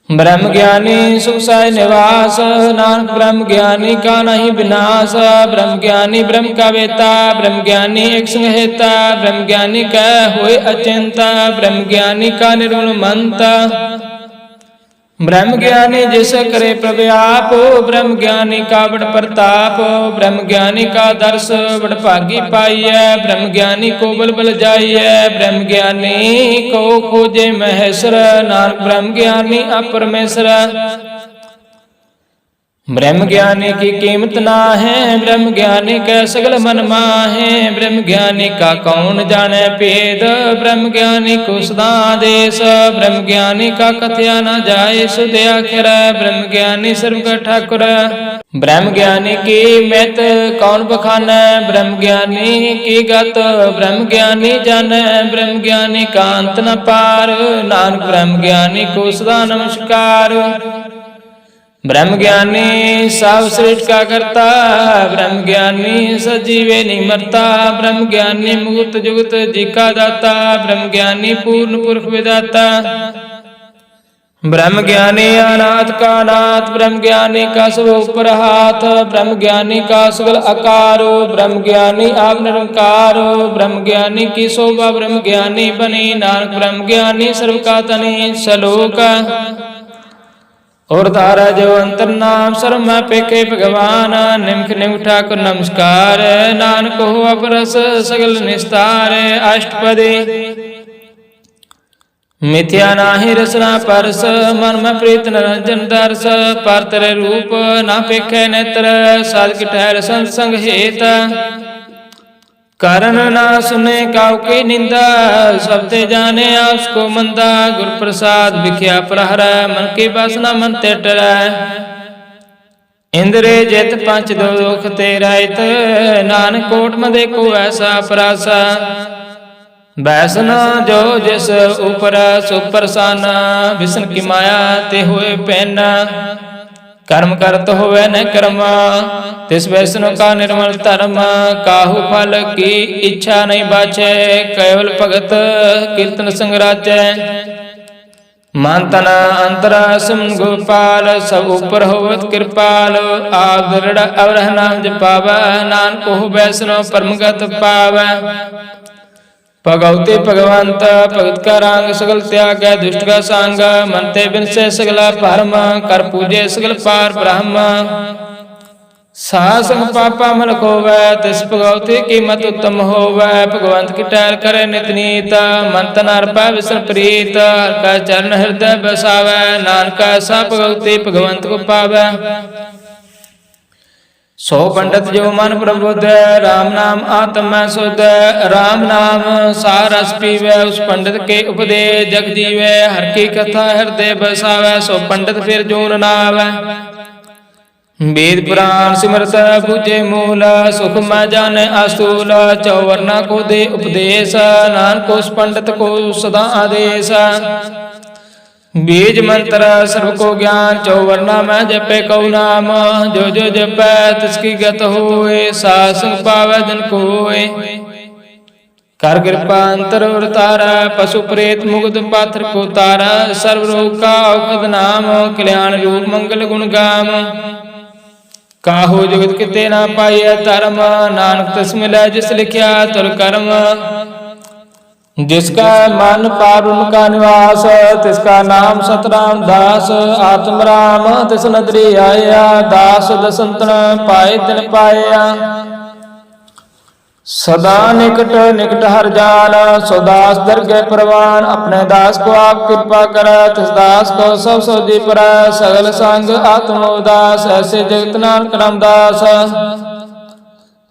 ब्रह्म ज्ञानी सुख साय निवास, नानक ब्रह्म ज्ञानी का नहीं विनाश। ब्रह्म ज्ञानी ब्रह्म का वेता, ब्रह्म ज्ञानी एक संग हेता। ब्रह्म ज्ञानी का होए अचिंता, ब्रह्म ज्ञानी का निर्मल मंता। ब्रह्म ज्ञानी जिस करे प्रव्याप, ब्रह्म ज्ञानी का बड़ प्रताप। ब्रह्म ज्ञानी का दर्श बड़ भागी पाइय, ब्रह्म ज्ञानी को बल बल जाइय। ब्रह्म ज्ञानी को खोजे महेश्वर, नानक ब्रह्म ज्ञानी अपरमेश्वर। ब्रह्म ज्ञानी की कीमत ना है, ब्रह्म ज्ञानी का सगल मन माहे। ब्रह्म ज्ञानी का कौन जाने भेद, ब्रह्म ज्ञानी को सदा देश। ब्रह्म ज्ञानी का कथया न जाए सुध आखिर, ब्रह्म ज्ञानी सर्व का ठाकुर। ब्रह्म ज्ञानी की मैत कौन बखान, ब्रह्म ज्ञानी की गत ब्रह्म ज्ञानी जाने। ब्रह्म ज्ञानी का अंत न पार, नानक ब्रह्म ज्ञानी को सदा नमस्कार। ब्रह्म ज्ञानी सब सृष्टि का करता, ब्रह्म ज्ञानी सजीवे नहीं मरता। ब्रह्म ज्ञानी मुक्त जुगत जी का दाता, ब्रह्म ज्ञानी पूर्ण पुरुष विदाता। ब्रह्म ज्ञानी अनाथ का नाथ, ब्रह्म ज्ञानी का सब ऊपर हाथ। ब्रह्म ज्ञानी का सगल आकार, ब्रह्म ज्ञानी आप निरंकार। ब्रह्म ज्ञानी की शोभा ब्रह्म ज्ञानी बनी, नानक ब्रह्म ज्ञानी सर्व का तनी। श्लोक और धारा जो अंतर नाम सर्व पेखे भगवान। निम्ख निम्ख ठाकुर नमस्कार, नानक हो अपरस सगल निस्तार। अष्टपदी मिथ्या नाहि रसना परस, मन में प्रीत निरंजन दर्श। पर तेरे रूप ना पेखे नेत्र, साधक ठहर संग हेत। कारण ना सुने काउ की निंदा, सब ते जाने उसको मंदा। गुर प्रसाद विख्या प्रहर, मन की वासना मन ते टरै। इंद्रे जित पंच दुख ते रहित, नानक कोट में देखो ऐसा परासा। बैसना जो जिस ऊपर सुप्रसाना, विष्णु की माया ते हुए पहना। कर्म करत होवे न कर्मा, तिस वैष्णव का निर्मल धर्म। काहू फल की इच्छा नहीं बाचे, केवल भगत कीर्तन संग राचै। मन तन अंतर सिम गोपाल, सब ऊपर होवत कृपाल। आप दृढ़ अवरह नाम जपावै, नानक हो वैष्णव परमगत पावै। भगवती भगवंत भगत का रंग, सगल त्याग दुष्ट का संग। मन ते बिन से सगला भरम, कर पूजे सगल पार ब्रह्म। सासंग पापा मन खोवै, तिस भगवती की मत उत्तम होवै। भगवंत की टहल करे नित नीत, मन तन अर्पा विष्णु प्रीत। हर का चरण हृदय बसावै, नानक ऐसा भगवती भगवंत को पावै। सो पंडित जो मन प्रबुद्ध, राम नाम आत्मा शुद्ध। राम नाम सारस पीवै, उस पंडित के उपदेश जग जीवै। हर की कथा हृदय बसावै, सो पंडित फिर जोन न आवै। वेद पुराण सिमरत बुझे मूल, सुख मैं जाने अस्तूल। चौवर्णा को दे उपदेश, नानक उस पंडित को सदा आदेश। बीज मंत्र सर्व को ज्ञान, चौवर्णा में जपे कौ नाम। जो जो जपै तिसकी गत होए, सासंग पावै जन कोय। कर कृपा अंतर और तारा, पशु प्रेत मुग्ध पात्र को तारा। सर्व रोग का औषध नाम, कल्याण रूप मंगल गुण गाम। काहू जगत किते ना पाइय धर्म, नानक तिस मिलै जिस लिखिया तुर कर्म। जिसका मन पार उनका निवास, तिसका नाम सतराम दास। आत्म राम तिस नदरी आया, दास दसंतन पाए तिन पाया। सदा निकट निकट हर जान, सो दास दरगह प्रवान। अपने दास को आप कृपा कर, तिस दास को सब सोजी पर। सगल संग आत्म उदास, ऐसे जगत नानक रामदास।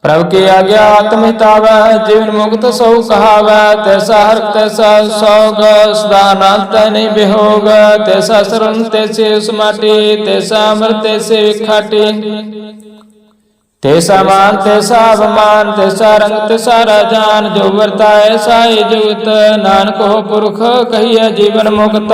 प्रभु की आज्ञा आत्म हितावै, जीवन मुक्त सो कहावै। तैसा हर तैसा सोग, सदा अनंत नहीं बिहोग। तैसा शरण तैसे समाटी, तैसा अमृत तैसे विखाटी। तैसा मान तैसा अभिमान, तैसा रंग तैसा राजान। जो वर्ता ऐसा ही जुगत, नानक हो पुरख कहिए जीवन मुक्त।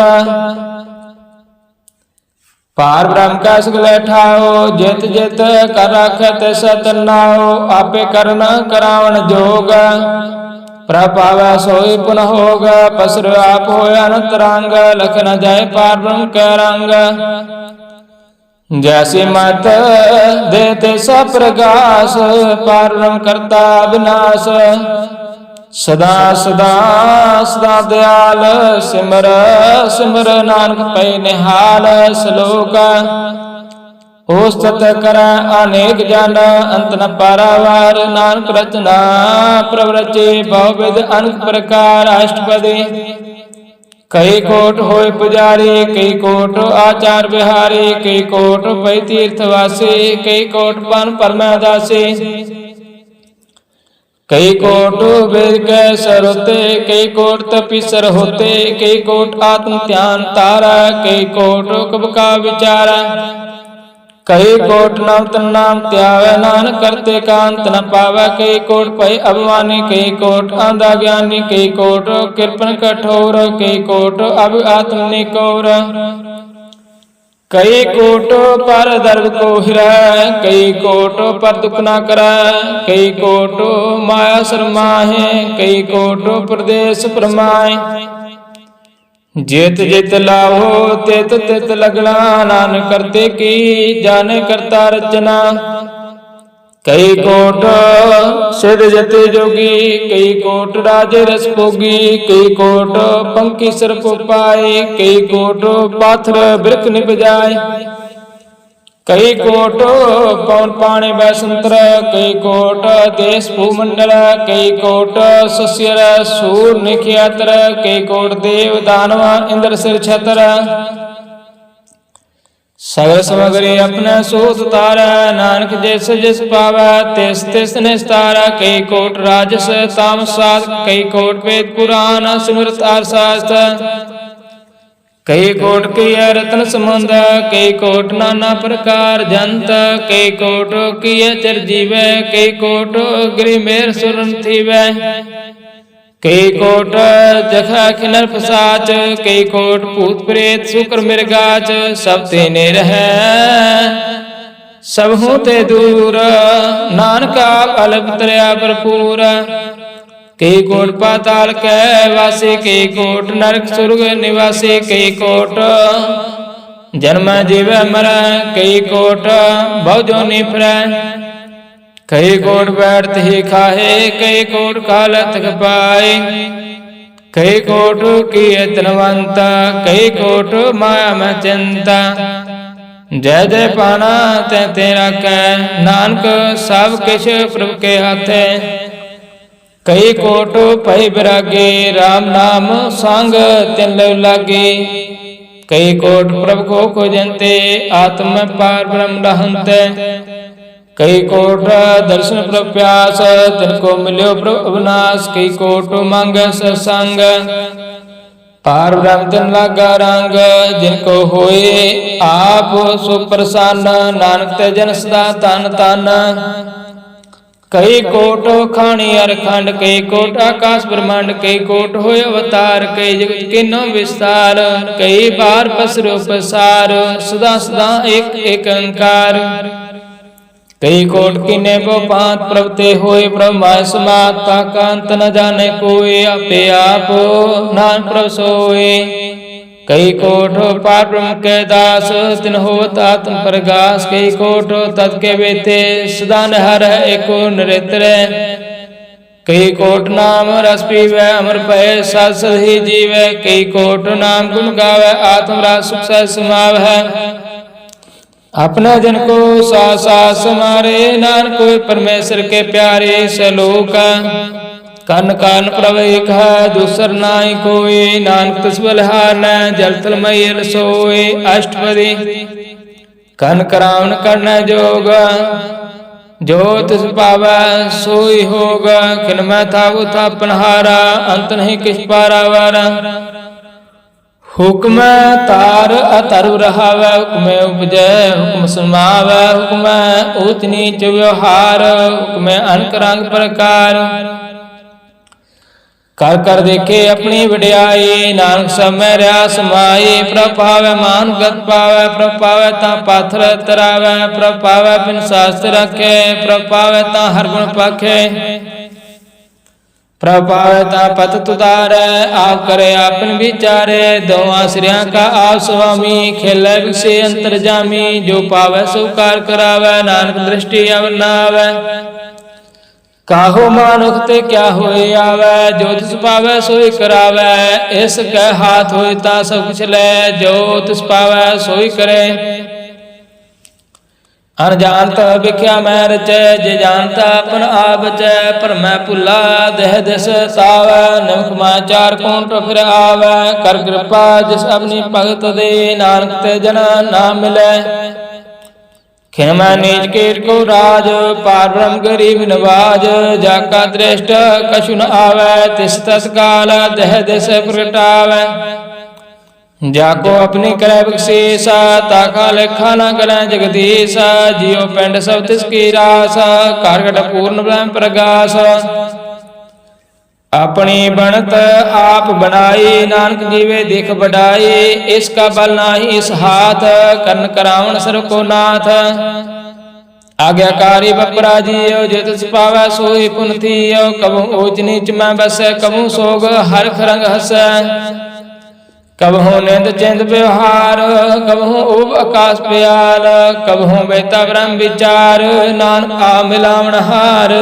पार ब्रह्म का सगल ठाओ, जित जित कर राखै तैसा तन्नाओ। आपे करन करावण जोग, प्रभावै सोई पुनः होग। पसर आप होय अनंत रंग, लख न जाय पार ब्रह्म कै रंग। जैसी मत दे तैसा प्रकाश, पार ब्रह्म करता विनाश। सदा सदा सदा दयाल, सिमर सिमर नानक पै निहाल। श्लोक ओस्तत कर अनेक जन, अंत न पारावार। नानक रचना प्रभ रचे, बहुविध अनेक प्रकार। अष्टपदी कई कोट होय पुजारी, कई कोट आचार बिहारी। कई कोट पै तीर्थवासी, कई कोट पन परमदासी। कई कोट वेद के सर होते, कई कोट तपीसर होते। कई कोट आत्म ध्यान तारा, कई कोट कब का विचारा। कई कोट नाम तन नाम त्यावै, नानक करते कांत न पावै। कई कोट पै अभिमानी, कई कोट आंधा ज्ञानी। कई कोट कृपण कठोर, कई कोट अब आत्म निकोर। कई कोट पर दर्द को हिरै, कई कोट पर दुख न करੈ। कई कोट माया शरमाहे, कई कोट प्रदेश परमाए। जित जित लाभो तित तित लगना, नानक करते की जाने करता रचना। कई कोट सिद्ध जते जोगी, कई कोट राजे रस भोगी, कई कोट पंखी सर्प पाए, कई कोट पाथर बिरख निभ जाय, कई कोट पवन पाणी बैसंतर, कई कोट देश भूमंडल, कई कोट सस्यर सूर निख्यातर, कई कोट देव दानव इंद्र सिर छतर, सगल समगरी अपने सूत तारा, नानक जिस जिस पावै तिस तिस निस्तारा, कई कोट राजस तामस साध, कई कोट वेद पुराण सिमरत आर शास्त्र, कई कोट की रत्न समुंद, कई कोट नाना प्रकार जंत, कई कोट की चर जीवै, कई कोट गिरि मेर सुरन थीवै, कई कोट जखा खिनर फसाच, कई कोट भूत प्रेत शुक्र मृगाच, सब तेने रहै सब हूँ ते दूर, नानका अलग तरया भरपूर, कई कोट पाताल कै वासी, कई कोट नरक सुरग निवासी, कई कोट जन्म जीव मरै, कई कोट बहुजोनि फिरै, कई कोट बैठत ही खाहे, कई कोट खालत पाए, कई कोट की तनवंता, कई कोट माया में चिंता, जय जय पाना तै तेरा कै, नानक सब किश प्रभु के हाथे, कई कोट भय विरागे, राम नाम संग तिन लागे, कई कोट प्रभु को खोजंते, आत्म पार ब्रह्म रहंते, कई कोट दर्शन प्रभु प्यास, तिनको मिल्यो प्रभु अविनाश, कई कोट मांगे सत्संग, पार ब्रह्म तिन लागा रंग, जिनको होए आप सो प्रसन्न, नानक ते जन सदा तन तन, कई कोट खाणी अरखंड, कई कोट आकाश ब्रह्मांड, कई कोट होय अवतार, कई जगत किनो विस्तार, कई बार पसरो पसार, सदा सदा एक एक अंकार, कई कोट किने बो पांत, प्रभु ते होए ब्रह्माय समात, ताका अंत न जाने कोई, आपे आप नान प्रभु सोए, कई कोट पार ब्रह्म के दास, तिन होत आत्म प्रगास, कई कोट तत् के बेते सदा हर एको नरेत्र, कई कोट नाम रस पीवै अमर पय सद सद ही जीवै, कई कोट नाम गुण गावै आत्म रास सुख सह समावै, अपने जन को सास सास मारे, नानक कोई परमेश्वर के प्यारे सलोक, कन कान प्रभु एक है दूसर नाई कोई, नानक तिस बलिहार न जल थल मई सोए, अष्टपदी कन करावन करन जोग, जो तिस पावै सोई होग, खिन मैं था थापनहारा, अंत नहीं किस पारावारा, हुक्म तार अतरु रहावै, हुक्म उपजै हुक्म समावै, हुक्म ऊच नीच व्यवहार, हुक्म अनक रंग प्रकार, कर कर देखे अपनी वड्याई, नानक सब में रहा समाई, प्रभ पावै मान गत पावै, प्रभ पावै ता पाथर तरावै, प्रभ पावै बिन शास्त्र रखे, प्रभ पावै ता हर गुण पाखे, प्रभ पावै ता पत तुदारै, आप करे आपन विचारे, दो आश्रिया का आप स्वामी, खेलै विषे अंतर जामी, जो पावै सो कार करावै, नानक दृष्टि अवर न आवै, काहो मानुख ते क्या होए आवै, जो तिस पावै सोई करावै, इस कै हाथ होए ता सब कुछ लै, जो तिस पावै सोई करे, अनजानत विख्या मैं रचै, जे जानता अपन आप बचै, पर मैं भुला देह दिस सावै, निमख मां चार कोण फिर आवै, कर कृपा जिस अपनी भगत दे, नानक ते जना नाम मिलै, खिन मैं नीच कीट को राज, पार ब्रह्म गरीब नवाज, जाका दृष्ट कछु न आवै, तिस तस काल देह दिस प्रगटावै, जाको अपनी करे बख्शीसा, ताका लेखा न करे जगदीश, जियो पिंड सब तिसकी रास, कारगट पूर्ण ब्रह्म प्रगास, अपनी बनत आप बनाई, नानक जीवे दिख बढ़ाई, इसका बल नाही इस हाथ, कर्ण करावण सर को नाथ, आज्ञाकारी बपरा जियो, जो तिस पावै सोई पुन थियो, कबू ऊच नीच में बसै, कबू सोग हर खरंग हसै, कबहू निंद चिंत व्यवहार, कबहू उब आकाश प्याल, कबहू बेता ब्रह्म विचार, नानक आ मिलावण हार।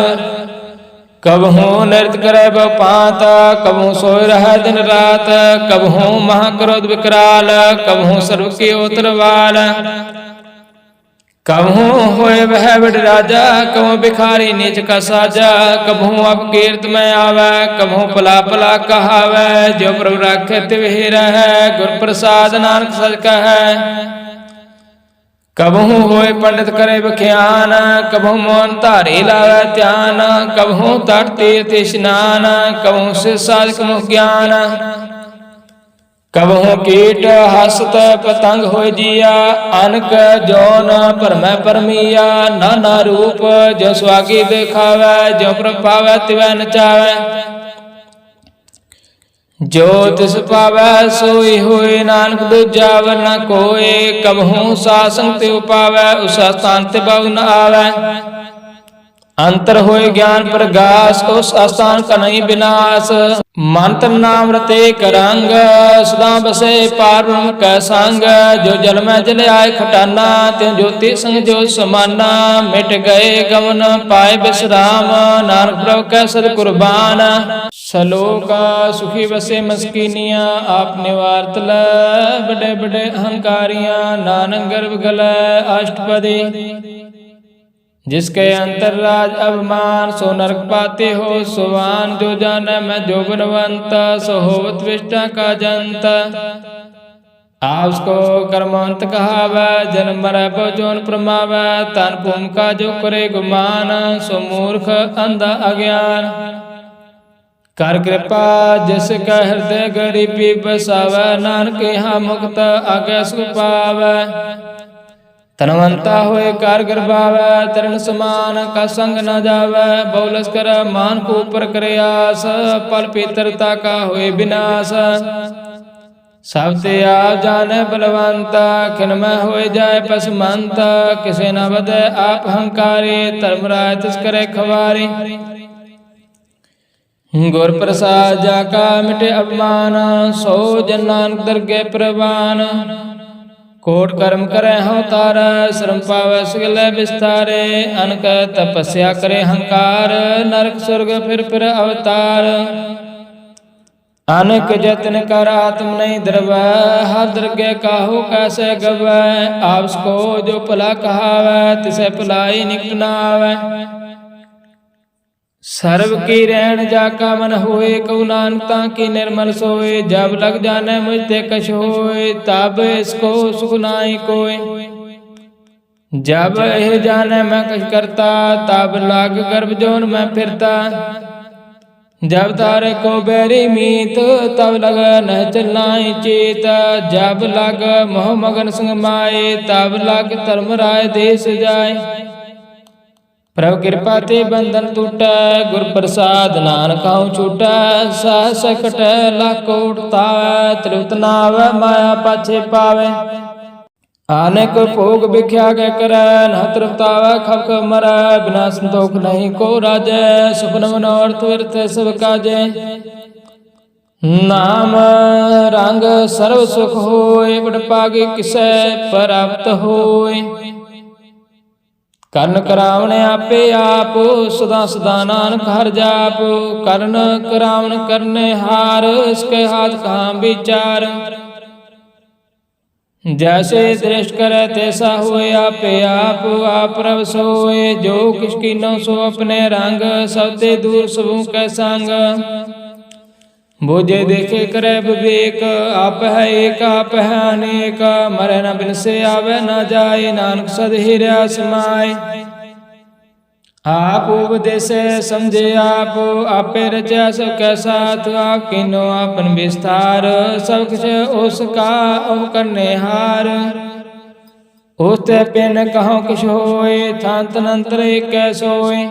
कबहू नृत्य करे बपात, कबहू सोय रह दिन रात, कबहू महाक्रोध विकराल, कबहू सर्व की उतरवाल। कबहू होए वह बड़ राजा, कबहू भिखारी नीच का साजा, कबहू अपकीर्त में आवे, कबहू पला पला कहावे, जो प्रभु राखे तिवहि रहै, गुर प्रसाद नानक सच कहै। कबहू होए पंडित करे बख्यान, कबहू मौन धारी लावे ध्यान, कबहू तट तीर्थ स्नान, कबहू सिर साधक मुख ज्ञान। कबहू कीट हस्त पतंग होय जिया, अनक जौन भरमै परमिया, नाना रूप जो सुहागी दिखावे, जो प्रभ पावै तिवै नचावै। जो तिस पावै सोई होए, नानक दूजा वर न कोय, कबहू सासंग ते पावै, उस स्थान ते बहु न आवै। अंतर होए ज्ञान प्रगास, उस स्थान का नहीं विनाश। मंत्र नाम रते करंग, सदा बसे पार ब्रह्म कै संग, जो जल में जल आए खटाना, त्यों ज्योति संग ज्योत समाना। मिट गए गमन पाए विश्राम, नानक प्रभु कै सद कुर्बान। सलोक सुखी बसे मस्कीनिया, आप निवारत लै बड़े बड़े अहंकारियां, नानक गर्भ गलै अष्टपदी। जिसके अंतर राज अभिमान, सो नरक पाते हो सुवान, जो जाने मैं जो गुणवंत, सो होवत विष्टा का जंत। आपको कर्मंत कहावै, जन्म मरै बहुजोन प्रमावै, तन भूम का जो करे गुमान, सो मूर्ख अंधा अज्ञान। कर कृपा जिस कह हृदय गरीबी बसावै, नानक यहाँ मुक्त आगे सुख पावै। तनवंता होए कार गर्भावै, तरण समान का संग न जावै, बहुलस कर मान को ऊपर करे आस, पल पितरता का होए विनाश। सब ते आप जाने बलवंता, खिन में होए जाए पसमंता, किसे न बदे आप हंकारी, धर्मराय तिस करे खवारी। गुर प्रसाद जाका मिटे अपमान, सो जन नानक दरगे प्रवान। कोट कर्म करे हूँ तार, श्रम पावै सगले विस्तारे, अनक तपस्या करे हंकार, नरक स्वर्ग फिर अवतार। अनक जतन कर आत्म नहीं द्रवै, हर दरगे काहू कैसे गवै, आपको जो भला कहावै, तिसे भलाई निकट न आवै। सर्व की रहन जाका मन होए, कऊ नानक की निर्मल सोए, जब लग जाने मुझ ते कछ होए, तब इसको सुख नाई कोय। जब यह जाने मैं कछ करता, तब लाग गर्भ जोन में फिरता। जब तारे को बैरी मीत, तब लग न चलनाई चेत, जब लग मोह मगन संग माए, तब लग धर्म राय देश जाए। प्रभु कृपा ते बंधन टूटै, गुर प्रसाद नानक हूँ छूटै, सह सकट लाख कोट तावै, तृप्त न आवै माया पाछे पावै। आनेक भोग भिख्या के करै, न तृप्त आवै खप खप मरै, बिना संतोख नहीं को राजै, सुपन मनोरथ व्यर्थ सब काजै। नाम रंग सर्व सुख होय, बड़ पागे किसै प्राप्त होय। ਕਰਨ ਕਰਾਵਣ ਆਪੇ ਆਪ, ਸਦਾ ਸਦਾ ਨਾਨਕ ਹਰਿ ਜਾਪ। ਕਰਨ ਕਰਾਵਣ ਕਰਨੇ ਹਾਰ, ਇਸਕੇ ਹਾਥ ਕਹਾਂ ਵਿਚਾਰ। जैसे दृष्ट करे तैसा हुए, आपे आप आप प्रभ सोए, जो किस कीनो सो अपने रंग, सब ते दूर सबू कै संग। बोझे देखे करे विवेक, आप है एक आप है अनेक, मरे न बिन से आवे न जाए, नानक सद हिरया समाए। आप उपदेशे समझे आप, आपे रचा सब कै साथ, आप कीनो आपन विस्तार, सब कुछ उसका ओह करने हार। होते पिन कहो किछ होए, थान तनंतर एक सोए।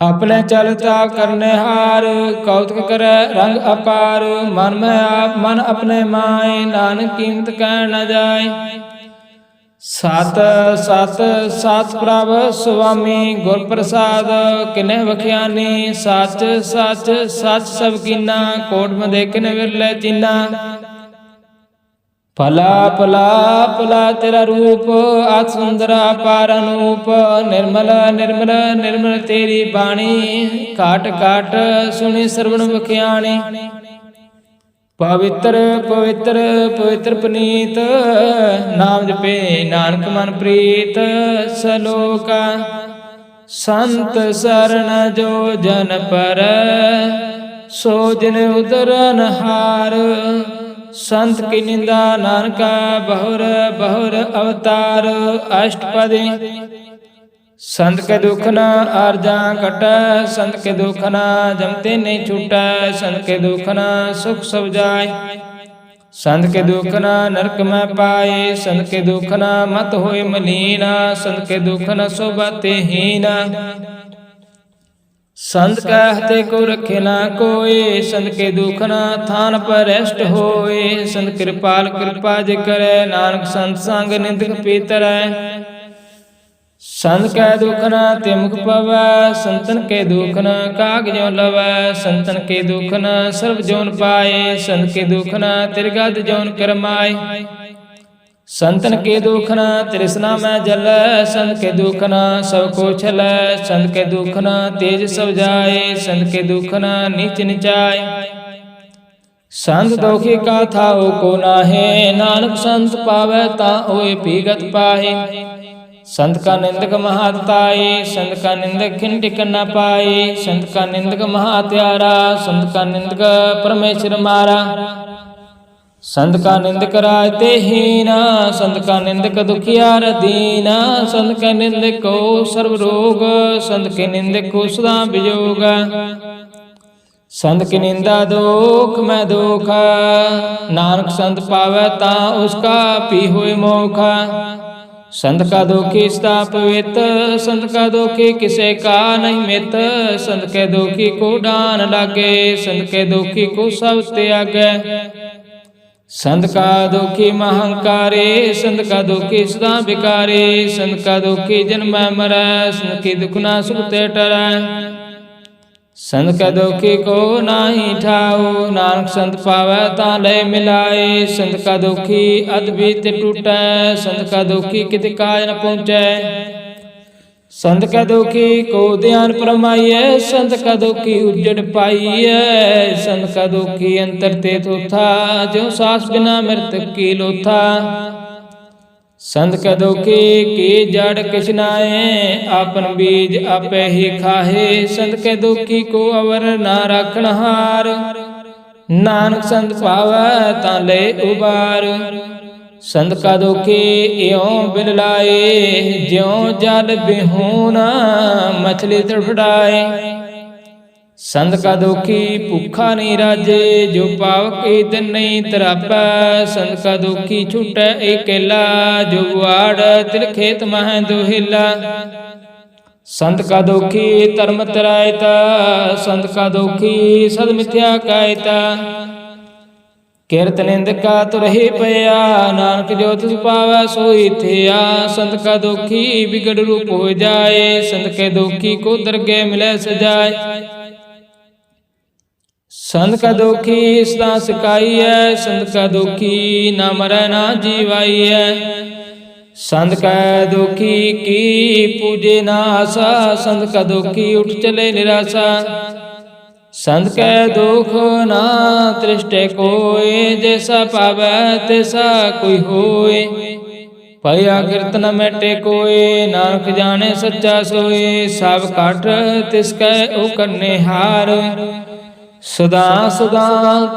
अपने चलता करने हार, कौतुक करे रंग अपार। मन में आप मन अपने माए, नानक कीमत कह न जाए। सत सत सत प्रभ स्वामी, गुर प्रसाद किने बख्यानी। सच सच सच सब कीना, कोट में देखने विरले चीना। फला फला फला तेरा रूप अति सुंदरा पार अनूप। निर्मल निर्मल निर्मल तेरी बाणी काट काट सुनी श्रवण बखियाणी। पवित्र पवित्र पवित्र पुनीत नाम जपे नानक मन प्रीत। सलोका संत शरण जो जन पर सो जिन उदरन हार। संत की निंदा नानका बहुर बहुर अवतार। अष्टपदी संत के दुख न आरजा कट। संत के दुख न जमते नहीं छूटा। संत के दुख न सुख सब जाए। संत के दुख न नरक में पाए। संत के दुख न मत होए मलीना। संत के दुख न सोबाते हीना। संत कहते को रखे ना कोई। संत के दुख ना थान पर रेस्ट होए। संत कृपाल कृपा जे करे नानक संत संग निंदक पीतर। संत के दुख ना ते मुख पवै। संतन के दुख न काग ज्यों लवै। संतन के दुख न सर्व जोन पाए। संत के दुख न तिरगद जोन करमाए। संतन के दुख न तृष्णा में जल। संत के दुख न सब को छल। संत के दुख न तेज सब जाए। संत के दुख न नीच निचाय। संत दोखी का था ओ को नाहे। नानक संत पावे ता ओए पीगत पाहे। संत का निंदक महाताई। संत का निंदक खिंडिक न पाए। संत का निंदक महात्यारा। संत का निंदक परमेश्वर मारा। संत का निंदक राजते हीना। संत का निंदक दुखियार दीना। संत के निंदक को सर्व रोग। संत के निंदक को सदा वियोग। संत की निंदा दुख में दुख। नानक संत पावे ता उसका पी हुए मोख। संत का दुखी सदा पवित। संत का दुखी किसे का नहीं मित। संत के दुखी को डान लागे। संत के दुखी को सब त्यागे। संत का दुखी महंकारे। संत का दुखी सदा विकारे। संत का दुखी जन्म मरै। संत की दुख ना सुखते टरै। संत का दुखी को नाही ठाओ। नानक संत पावै ता लय मिलाए। संत का दुखी अद्भुत टूटै। संत का दुखी कित काज न पहुँचै। संत का दुखी को ध्यान परमाइए। संत का दुखी उज्जड़ पाइए। संत का दुखी अंतर ते थोथा। जो सास बिना मृतक की लोथा। संत का दुखी की जड़ किछ नाए। आपन बीज आपे ही खाहे। संत के दुखी को अवर ना राखण हार। नानक संत पावै ता ले उबार। संत का दुखी इयों बिललाए। ज्यों जल बिहूना मछली तड़फड़ाए। संत का दुखी भूखा नहीं राजे। जो पावक दिन नहीं तरापै। संत का दुखी छूटै अकेला। जो वाड़ तिल खेत मह दुहिला। संत का दुखी धर्म तरायता। संत का दुखी सद मिथ्या कायता। किरत निंदका तुरहि पया। नानक जो तिस पावै सोई थिया। संत का दुखी बिगड़ रूप हो जाए। संत के दुखी को दरगे मिले सजाए। संत का दुखी सदा सिकाई है। संत का दुखी ना मरै ना जीवाई है। संत का दुखी की पूजे ना आशा। संत का दुखी उठ चले निराशा। संत के दुख ना तृष्टे कोय। जैसा पावै तैसा कोई होय। पया कीर्तन मेटे कोय। नानक जाने सच्चा सोय। सब काठ तिसकै ओ करने हार। सदा सदा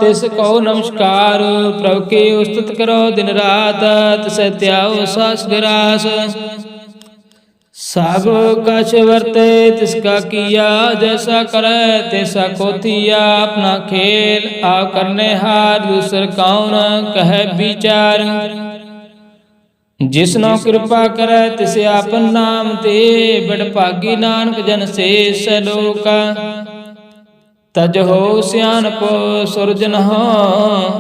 तिसको नमस्कार। प्रभु की उस्तुत करो दिन रात। तिसे त्याओ सास गिरास। सब कछ वर्ते तिसका किया। जैसा करे तैसा कोथिया। अपना खेल आप करने हार। दूसर कौन कहे विचार। जिसनो कृपा करे तिसे आपन नाम दे। बड़ भागी नानक जन से सलोका। तजहो सियानप सुरजन हो।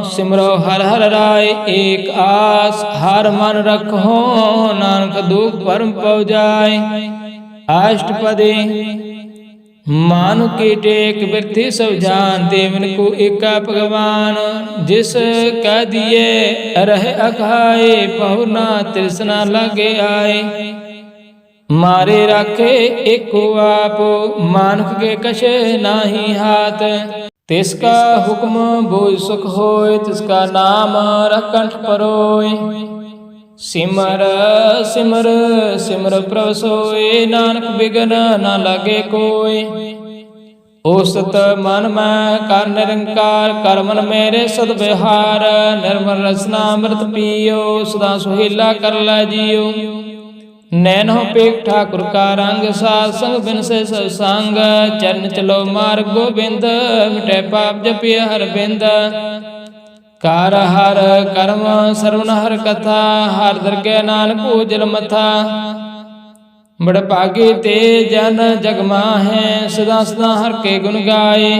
सिमरो हर हर राय एक आस। हर मन रखो नानक दुख परम पौ जाय। अष्टपदी मानु की टेक व्यक्ति सब जान देवन को एका भगवान। जिस कह दिए रहे अखाए पहुना तृष्णा लगे आए। मारे राखे एको आप मानुख के कछे नाही हाथ। तिसका हुक्म बोझ सुख होय तिसका नाम रखंठ परोय। सिमर सिमर सिमर प्रभ सोय नानक बिघन न लगे कोय। ओसत मन मैं कर निरंकार कर मन मेरे सद विहार। निर्मल रसना अमृत पियो सदा सुहेला कर लै जियो। नैनो पेख ठाकुर का रंग साध संग बिन से सब संग। चरण चलो मार्ग गोबिंद मिटे पाप जपिय हर बिंद। कार हर कर्म सरवण हर कथा हर दरगह नानक उजल मथा। बड़ भागे ते जन जग माहे सदा सदा हर के गुण गाए।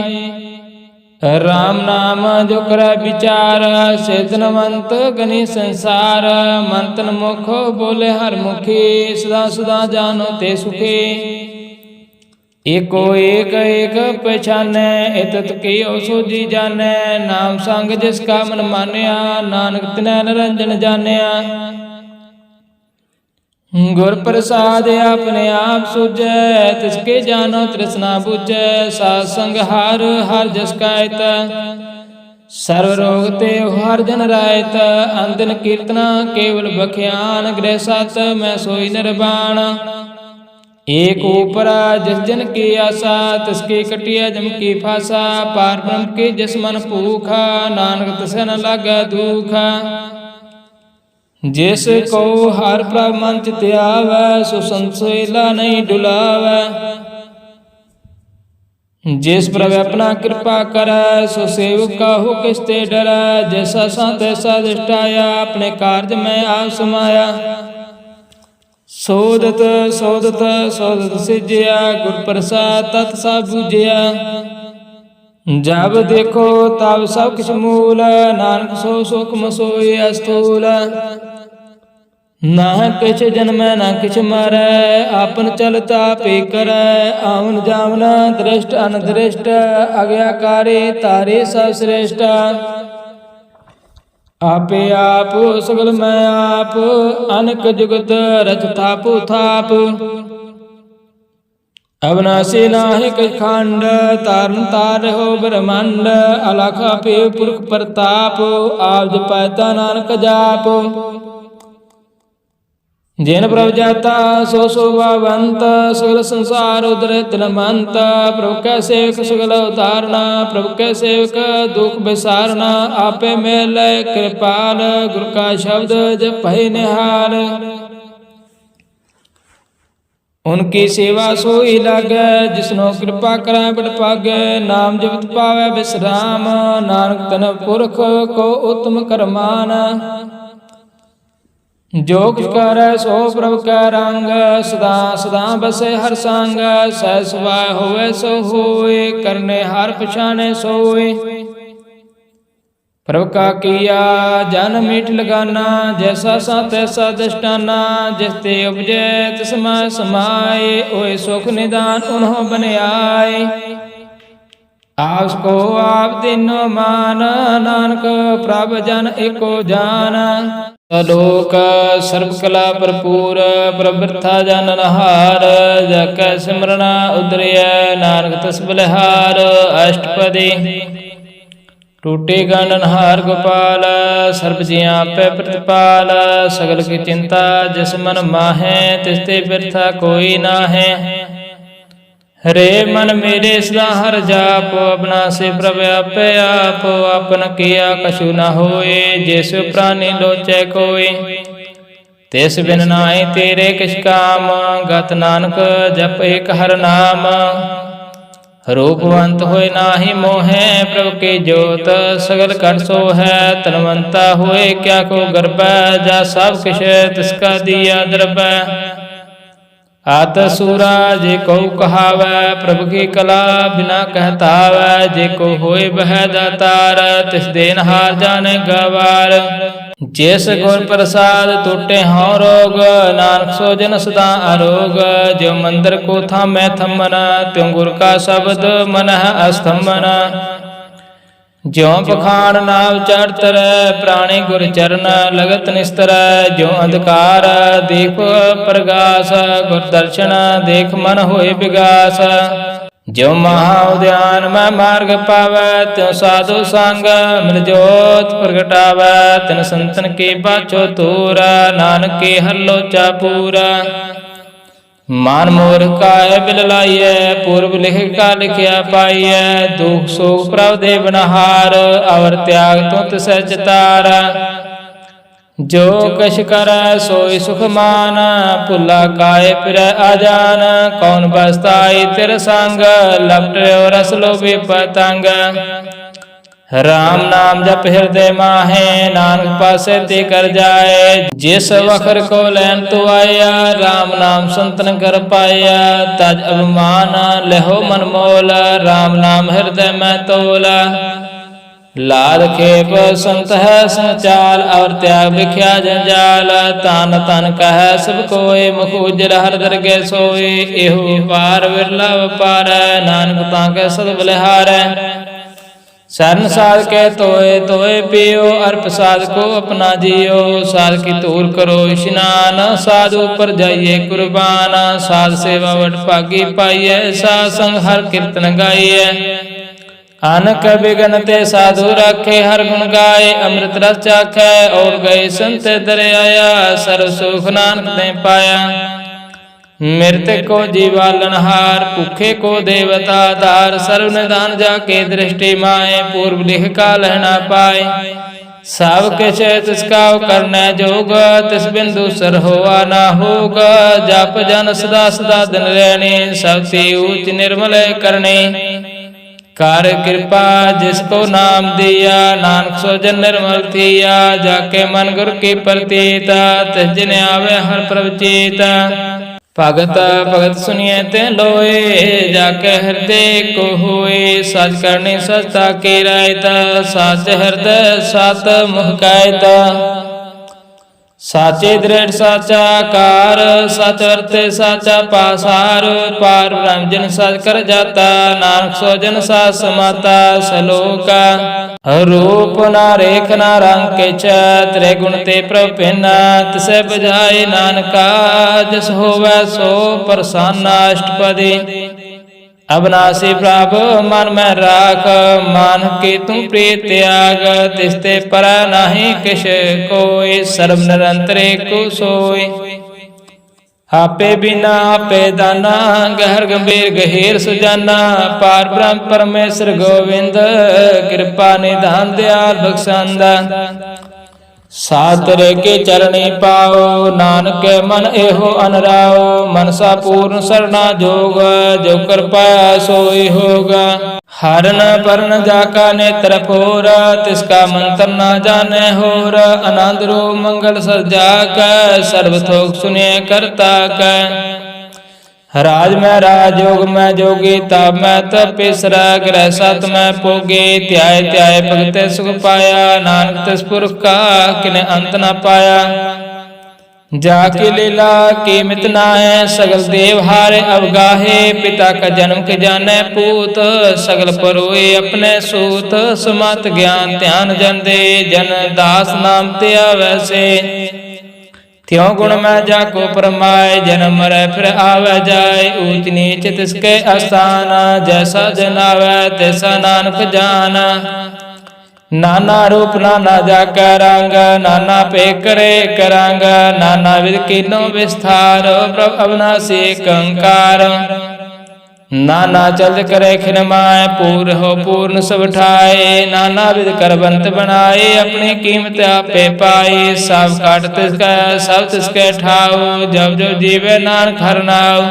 राम नाम जो करे विचार से धनवंत गनी संसार। मंतन मुख बोले हर मुखी सदा सदा जानो ते सुखी। एको एक एक पहचानै एतत की सोझी जानै। नाम संग जिसका मन मान्या नानक तिनै निरंजन जान्या। गुर प्रसाद अपने आप सुझै तिसके जानो तृष्णा बुझै। साध संग हर हर जस कहत सर्व रोग ते हर जन रायत। अंदिन कीर्तना केवल बख्यान गृह सत मैं सोई निर्वाण। एक ऊपरा जिस जन की आशा तिसके कटिया जम की फासा। पार ब्रह्म के जिस मन भूखा नानक तिसे न लागा दुखा। जिस को हर प्रभ मन चित आवै सो संसोला नहीं डुलावै। जिस प्रभ अपना कृपा करै सो सेवक काहू किसते डरै। जैसा सा तैसा दृष्टाया अपने कार्य में आप समाया। सोदत सोदत सोदत सिजया गुर प्रसाद तत् सब बुझया। जब देखो तब सब किछ मूल नानक सो सुख सोई अस्थूल। ना किछ जन्मै ना किछ मरै आपन चलता पे करै। आवन जावन दृष्ट अनदृष्ट आज्ञाकारी तारे सब श्रेष्ठ। आपे आप सगल मैं आप अनक जुगत रच थापु थाप। अविनाशी नाहि कछ खंड तारन तार हो ब्रह्मांड। अलख पे पुरख प्रताप आप जपैता नानक जाप। जिन प्रभ जाता सो शोभावंत सगल संसार उदर तिलमंत। प्रभु कै सेवक सगल उतारना प्रभु कै सेवक दुख विसारना। आपे मेल कृपाल गुरु का शब्द जपहि निहाल। उनकी सेवा सोई लागे जिसनो कृपा करै बड़ पागे। नाम जपत पावै विश्राम नानक तन पुरख को उत्तम करमान। जो कुछ करे सो प्रभु कै रंग सदा सदा बसे हर संग। सह सुभाय होवे सो होय करने हर पछाने सोय। प्रभु का किया जन मीठ लगाना जैसा सा तैसा दृष्टाना। जिस ते उपजे तिस मैं समाये ओए सुख निदान उन्हों बन आए। आपको आप दिनो मान नानक प्रभ जन एको जान। लोक सर्व कला भरपूर प्रवृथा जाननहार। जकै सिमरना उदरिय नानक तस बलिहार। अष्टपदी टूटे गंडनहार गोपाल सर्व जियां पे प्रतिपाल। सगल की चिंता जिस मन माहे तिसते बिरथा कोई नाहे। हरे मन मेरे सदा हर जाप अपना से प्रभ आपे आप। आपन किया कछु न होए जिस प्राणी लोचै कोय। तिस बिन नाहि तेरे किछ काम गत नानक जप एक हर नाम। रूपवंत होए नाहि मोहे प्रभु की जोत सगल कर सोहै। तनवंता होए क्या को गर्भ जा सब किछ तिसका दिया द्रव्य। आत सूरा जे को कहावै, प्रभु की कला बिना कहतावै। जे को होए बह दातार, तिस देनहार जाने गवार। जिस गुर प्रसाद टूटे हों रोग, नानक सो जन सदा आरोग। जो मंदिर को थामै थमन, त्यों गुर का शब्द मन अस्तंभन। ज्यों पखान नाव चढ़ तरੈ, प्राणी गुर चरण लगत निस्तर। ज्यों अंधकार दीप प्रगास, गुर दर्शन देख मन होए विगास। ज्यों महा उद्यान में मार्ग पावै, त्यों साधु संग मिल जोत प्रगटावै। तिन संतन के पाछो तूरा, नानक के हर लोचा पूरा। मान मोर काय बिल लाइय, पूर्व लिख का लिखिया पाइय। दुख सुख प्रभ दे बनहार, अवर त्याग तो तिसै चितार। जो कछ करੈ सोई सुख मान, भुला काय फिरै आजान। कौन बसताई तिर संग, लपटयो रस लोभी पतंग। राम नाम जप हृदय माहे, नानक पासे ते कर जाए। जिस वखर को लैन तो आया, राम नाम संतन कर पाया। तज अभिमान लहो मन मोल, राम नाम हृदय में तोला। लाद खेप संत है संचाल, और त्याग बिख्या जंजाल। तान तन कह सब कोय, मुख उजर हर दरगे सोय। एहु पार विरला पार, नानक ताके सद बलिहारै। शरण साध के तोय तोय पियो, और प्रसाद को अपना जियो। साध की तूर करो स्नान, साधु पर जाइए कुर्बान। साध सेवा वट भागी पाइए, साध संग हर कीर्तन गाइए। अनक बिगन ते साधु रखे, हर गुण गाए अमृत रस चाखै। और गए संत दर आया, सर्व सुख नानक ने पाया। मृतक को जीवालनहार, भूखे को देवता धार। सर्व निदान जाके दृष्टि माए, पूर्व लिख का लहना पाए। सब किछ तिसका करने जोग, तिस बिंदु सर होआ ना होगा। जप जन सदा सदा दिन रहने, सबसे ऊच निर्मल करने। कर कृपा जिसको नाम दिया, नानक सो जन निर्मल थिया। जाके मन गुर की प्रतीता, तिस जिन आवे हर प्रभ चीता। भगत भगत सुनिए ते लोए, जाके हृदय को होए। सच करनी सचता की रायता, सच हृदय सात मुख कहता। साचे दृढ़ साचा कार, सच अर्थ साचा पासार। पार ब्रह्म जिन सच कर जाता, नानक सो जन साच समाता। सलोका रूप ना रेख ना रंग किछ, त्रै गुण ते प्रभ भिन्न। तिसै बजाए नानका, जस होवै सो प्रसन्न। अष्टपदी अविनाशी प्रभु मन में राख, मान के तुम प्रिय त्याग। तिसते पर नाही किश कोय, सर्व निरंतर को सोय। आपे बिना आपे दाना, गहर गंभीर गहीर सुजाना। पार ब्रह्म परमेश्वर गोविंद, कृपा निधान दयाल बख्शंदा। सातर के चरणी पाओ, नानक मन एहो अनराओ। मनसा पूर्ण सरना जोग, जो कर पाया सोई होगा। हरन परण जाका नेत्र फोर, तिसका मंत्र ना जाने होर। आनंद रूप मंगल सजा कै, सर्व थोक सुने करता कै। राज में राजयोग में जोगी, ताप में तपेसरा। ग्रह सत में पोगे, त्याय त्याय भगत सुख पाया। नानक तिस पुरख का किने अंत न पाया। जाकी लीला कीमत नाहे, सगल देव हारे अवगाहे। पिता का जन्म के जाने पूत, सगल परोए अपने सूत। सुमत ज्ञान ध्यान जन दे, जन दास नाम त्या वैसे। त्यों गुण में जाको परमाय, जन्म मरै फिर आवे जाय। ऊंच नीच तिसके अस्थान, जैसा जन आवे तैसा नानक जाना। नाना रूप नाना जाका रंग, नाना पे करे करंग। नाना विध कीनो विस्तार, प्रभ अविनाशी कंकार। नाना चल करे खिनमाए, पूर हो पूर्ण सब ठाए। नाना विध करबंत बनाए, अपनी कीमत आपे पाए। सब काट तिसका सब तिसके ठाओ, जब जो जीवे नानक हर नाव।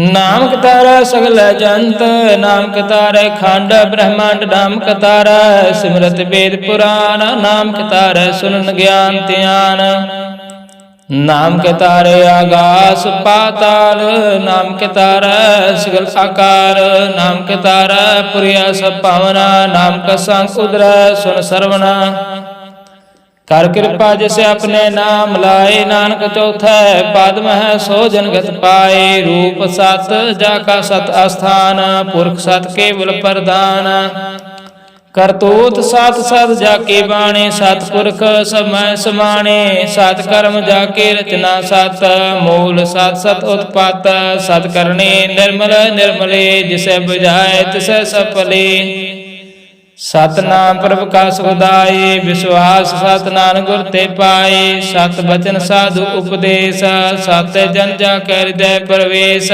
नाम कतारा सगल जंत, नाम कतारे खंड ब्रह्मांड। नाम कतारा सिमरत वेद पुराण, नाम कतारे सुनन ज्ञान ध्यान। नाम के तारे आकाश पाताल, नाम के तारा सगल आकार, नाम के तारा पुरिया सब पावना, नाम का संग उदर सुन सरवना। कर कृपा जिसे अपने नाम लाए, नानक चौथा पाद मह सो जनगत पाए। रूप सत जाका सत आस्थान, पुरख सत केवल प्रधान। करतूत सत सत जाके बाणे, सतपुरख समय समाणे। सत कर्म जाके रचना सत, मूल सत सत उत्पत। सत करने निर्मल निर्मले, जिसे बुझाए तिसे सफले। सतनाम प्रभ का सुखदाई, विश्वास सत नानक गुर ते पाए। सत बचन साधु उपदेश, सत जन जा कर हृदय प्रवेश।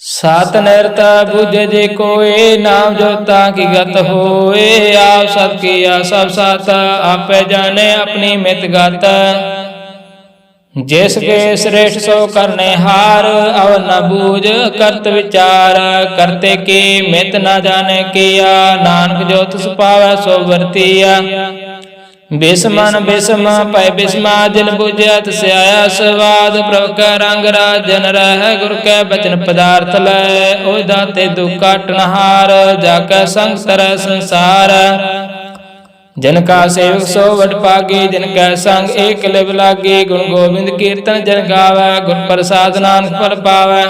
सत निरत बुझ जे कोय, नाम जोता की गत होए। आप सत किया सब सत, आपे जाने अपनी मित गत। जिसके श्रेष्ठ सो करने हार, अव न बूझ करत विचार। करते की मित न जाने किया, नानक जो तुस पावै सो वर्तिया। बिस्मन बिस्म पै बिस्मा, जिन बुझिया तिस आया स्वाद। प्रभु कै रंग राजन रह, गुरु कै बचन पदार्थ लय। ओ दाते दुख काटनहार, जाकै संग तरह संसार। जिनका सेवक सो वड पागी, जिनका संग एक लिव लागी। गुण गोविंद कीर्तन जन गावै, गुर प्रसाद नानक फल पावै।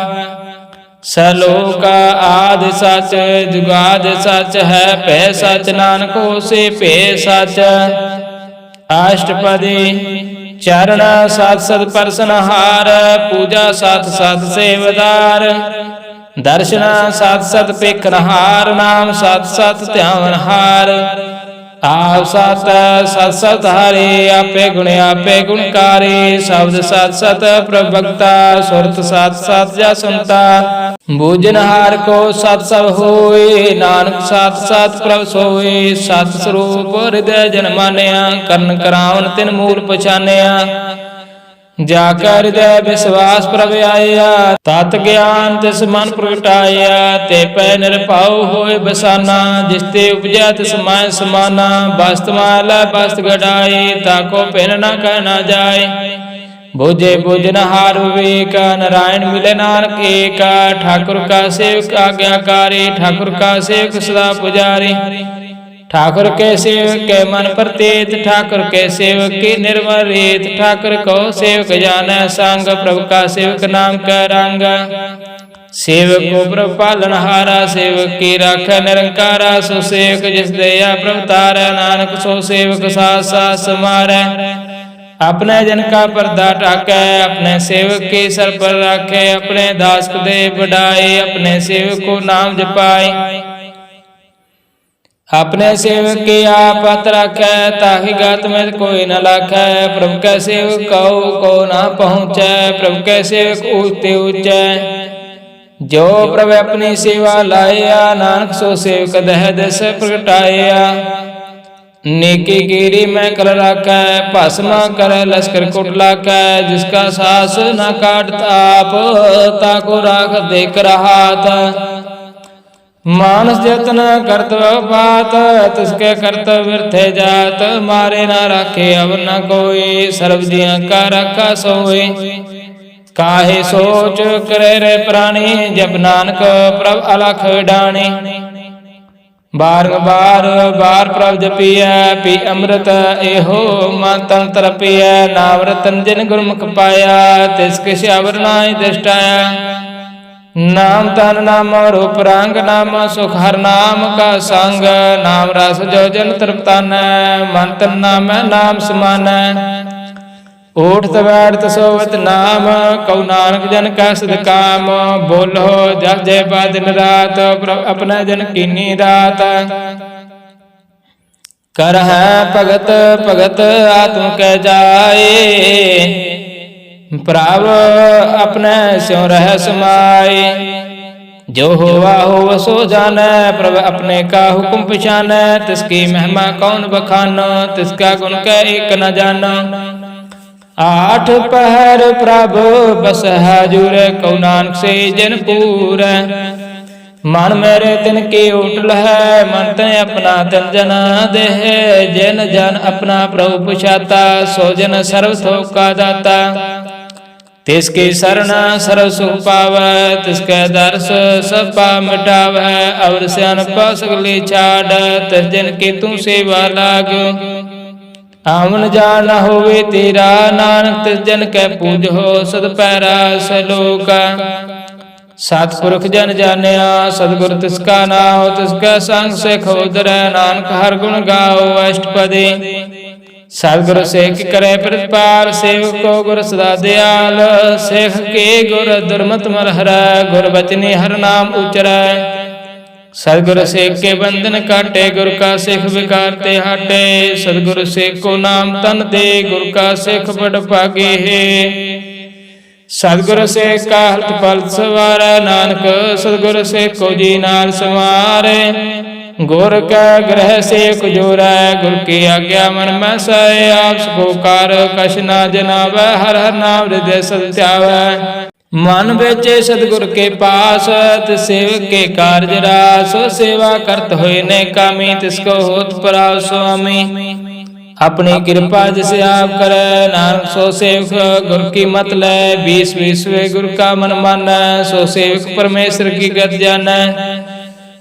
सलोक आदि सच, जुगाद सच है भय सच। नानक होसे भय सच। अष्टपदी चरण सत सत परसनहार, पूजा सत सत सेवदार। दर्शन सत सत पेखनहार, नाम सत सत ध्यावनहार। आप सत सत सत हरे, आपे गुण आपे गुणकारी। शब्द सत सत प्रभक्ता, सुरत सत सत जा सुनता। बूझनहार को सत सब होए, नानक सत सत प्रभ सोए। सत स्वरूप हृदय जन मानिया, करण करावन तिन मूल पछानिया। जाकर हृदय विश्वास प्रभ आया, तत ज्ञान तिस मन प्रगटाया। ते पै निरभाव होए बसाना, जिसते उपजै तिस माय समाना। बस्त माला बस्त गढ़ाए, ताको पिन न कहना जाए। बुझे बुझनहार विवेक, नारायण मिले नानक एक। ठाकुर का सेवक आज्ञाकारी, ठाकुर का सेवक सदा पुजारी। ठाकुर के सेवक के मन प्रतीत, ठाकुर के सेवक की निर्मल रीत। ठाकुर को सेवक जाने संग, प्रभु का सेवक नाम का रंग। सेवक को प्रभु पालनहारा, सेवक की राखै निरंकारा। सो सेवक जिस दया प्रभु तारै, नानक सो सेवक साथ साथ समारै। अपने जन का पर्दा टाकै, अपने सेवक के सर पर राखे। अपने दास को दे बढ़ाए, अपने सेवक को नाम जपाए। अपने सेवक के आप हथ राखै, ताकि गात में कोई न लाखै। प्रभु कै सेवक कहो को न पहुँचै, प्रभु कै सेवक ऊंचे ऊंचे। जो प्रभु अपनी सेवा लाया, नानक सो सेवक दह दस प्रगटाया। नेकी गिरी में कल राखै, भस्म कर लश्कर कुट लाखै। जिसका सास न काटता आप, ताको राख देख हाथ। मानस जतन कर्तव्य बात, तिसके कर्तव्य व्यर्थे जात। मारे न राखे अब न कोई, सर्व जिया का रखा सोए। काहे सोच करे रे प्राणी, जब नानक प्रभ अलख डाणी। बार बार बार प्रभ जपिया, पी अमृत एहो मन तन तरपिया। नाम रतन जिन गुरमुख पाया, तिसके श्यावर नाय दृष्टाया। नाम तन नाम रूप रंग, नाम सुख हर नाम का संग। नाम रस जो जन तृप्तान, मन तन नाम नाम समान। उठत बैठत सोवत नाम, कौ नानक जन का सद काम। बोलो जस जय बा दिन रात, अपना जन कीनी दात। कर है भगत भगत आत्म कै जाए। प्रभ अपने स्यों रह समाए। जो होवा हो सो जाने, प्रभ अपने का हुक्म पछाने। तिसकी महिमा कौन बखानो, तिसका गुण कै एक न जानो। आठ पहर प्रभु बस हाजुर, कौ नानक से जन पूर। मन मेरे तिन की उठल है, मन तय अपना तन जना देह। जिन जन अपना प्रभु पुछाता, सो जन सर्व थोक का दाता। तिसकी शरण सरल सुख पावै, तिसकै दर्श सब पाप मिटावै। अवर सियानपा सगली छाड़, तिस दिन की तू सेवा लाग्यो। आवन जान न होवे तेरा, नानक तिस जन कै पूजो सद पैरा सलोक। सतपुरख जन जानिया सतगुर तिसका नाम, तिसका संग सिख उदरै। नानक हर गुण गाओ अष्टपदी, सतगुर सेख करे प्रतिपाल। सेवक को गुर सदा दयाल, सेख के गुर दुर्मत मल हरै। गुर बचनी हर नाम उचरै, सतगुर सेख के बंधन काटे। गुर का सिख विकार ते हटे, सतगुर सेख को नाम तन दे। गुर का सिख बड़ भागे है, सतगुर सेख का हरत पल सवारै। नानक सतगुर सेख को जी नाल समारे। गुर का ग्रह सेख जोरै, गुर की आज्ञा मन में सै। आप सबो कार कछ ना जनावै, हर हर नाम हृदय सद ध्यावै। मन बेचे सतगुर के पास, तिस सेवक के कारज रास। सेवा करत होए ने कामी, तिसको होत पराव स्वामी। अपनी कृपा जिसे आप करे, नानक सो सेवक गुर की मत लै। 20 गुर का मन मानै, सो सेवक परमेश्वर की गत जानै।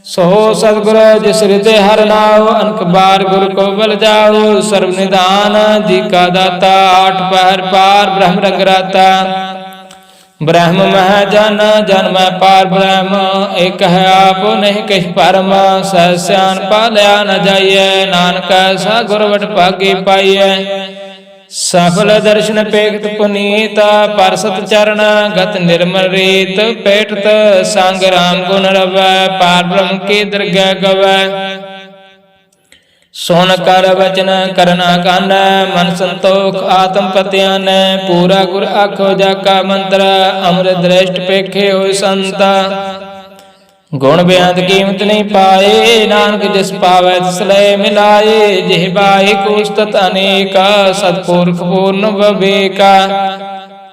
सो सतगुर जिस हृदय हर नाव, अनक बार गुर को बल जाओ। सर्व निधान जी का दाता, 8 पहर पार ब्रह्म रंगराता। ब्रह्म मह जन जन मैं पार ब्रह्म, एक है आप नहीं कह परम। सहस्यान पालया न जाइए, नानक ऐसा गुर वट भागी पाइए। सफल दर्शन पेखत पुनीत, परसत चरण गत निर्मल रीत। पेटत संग राम गुण रवै, पार ब्रह्म की दरगह गवै। सुन कर वचन करना कान, मन संतोख आत्म पत्यान। पूरा गुर आखो जाका मंत्र, अमृत दृष्ट पेखे हो संता। गुण बेअंत कीमत नहीं पाए, नानक जिस पावै तिस लय मिलाए। जिह बाहि कोस्तत अनेका, सतपुरख पूर्ण विवेका।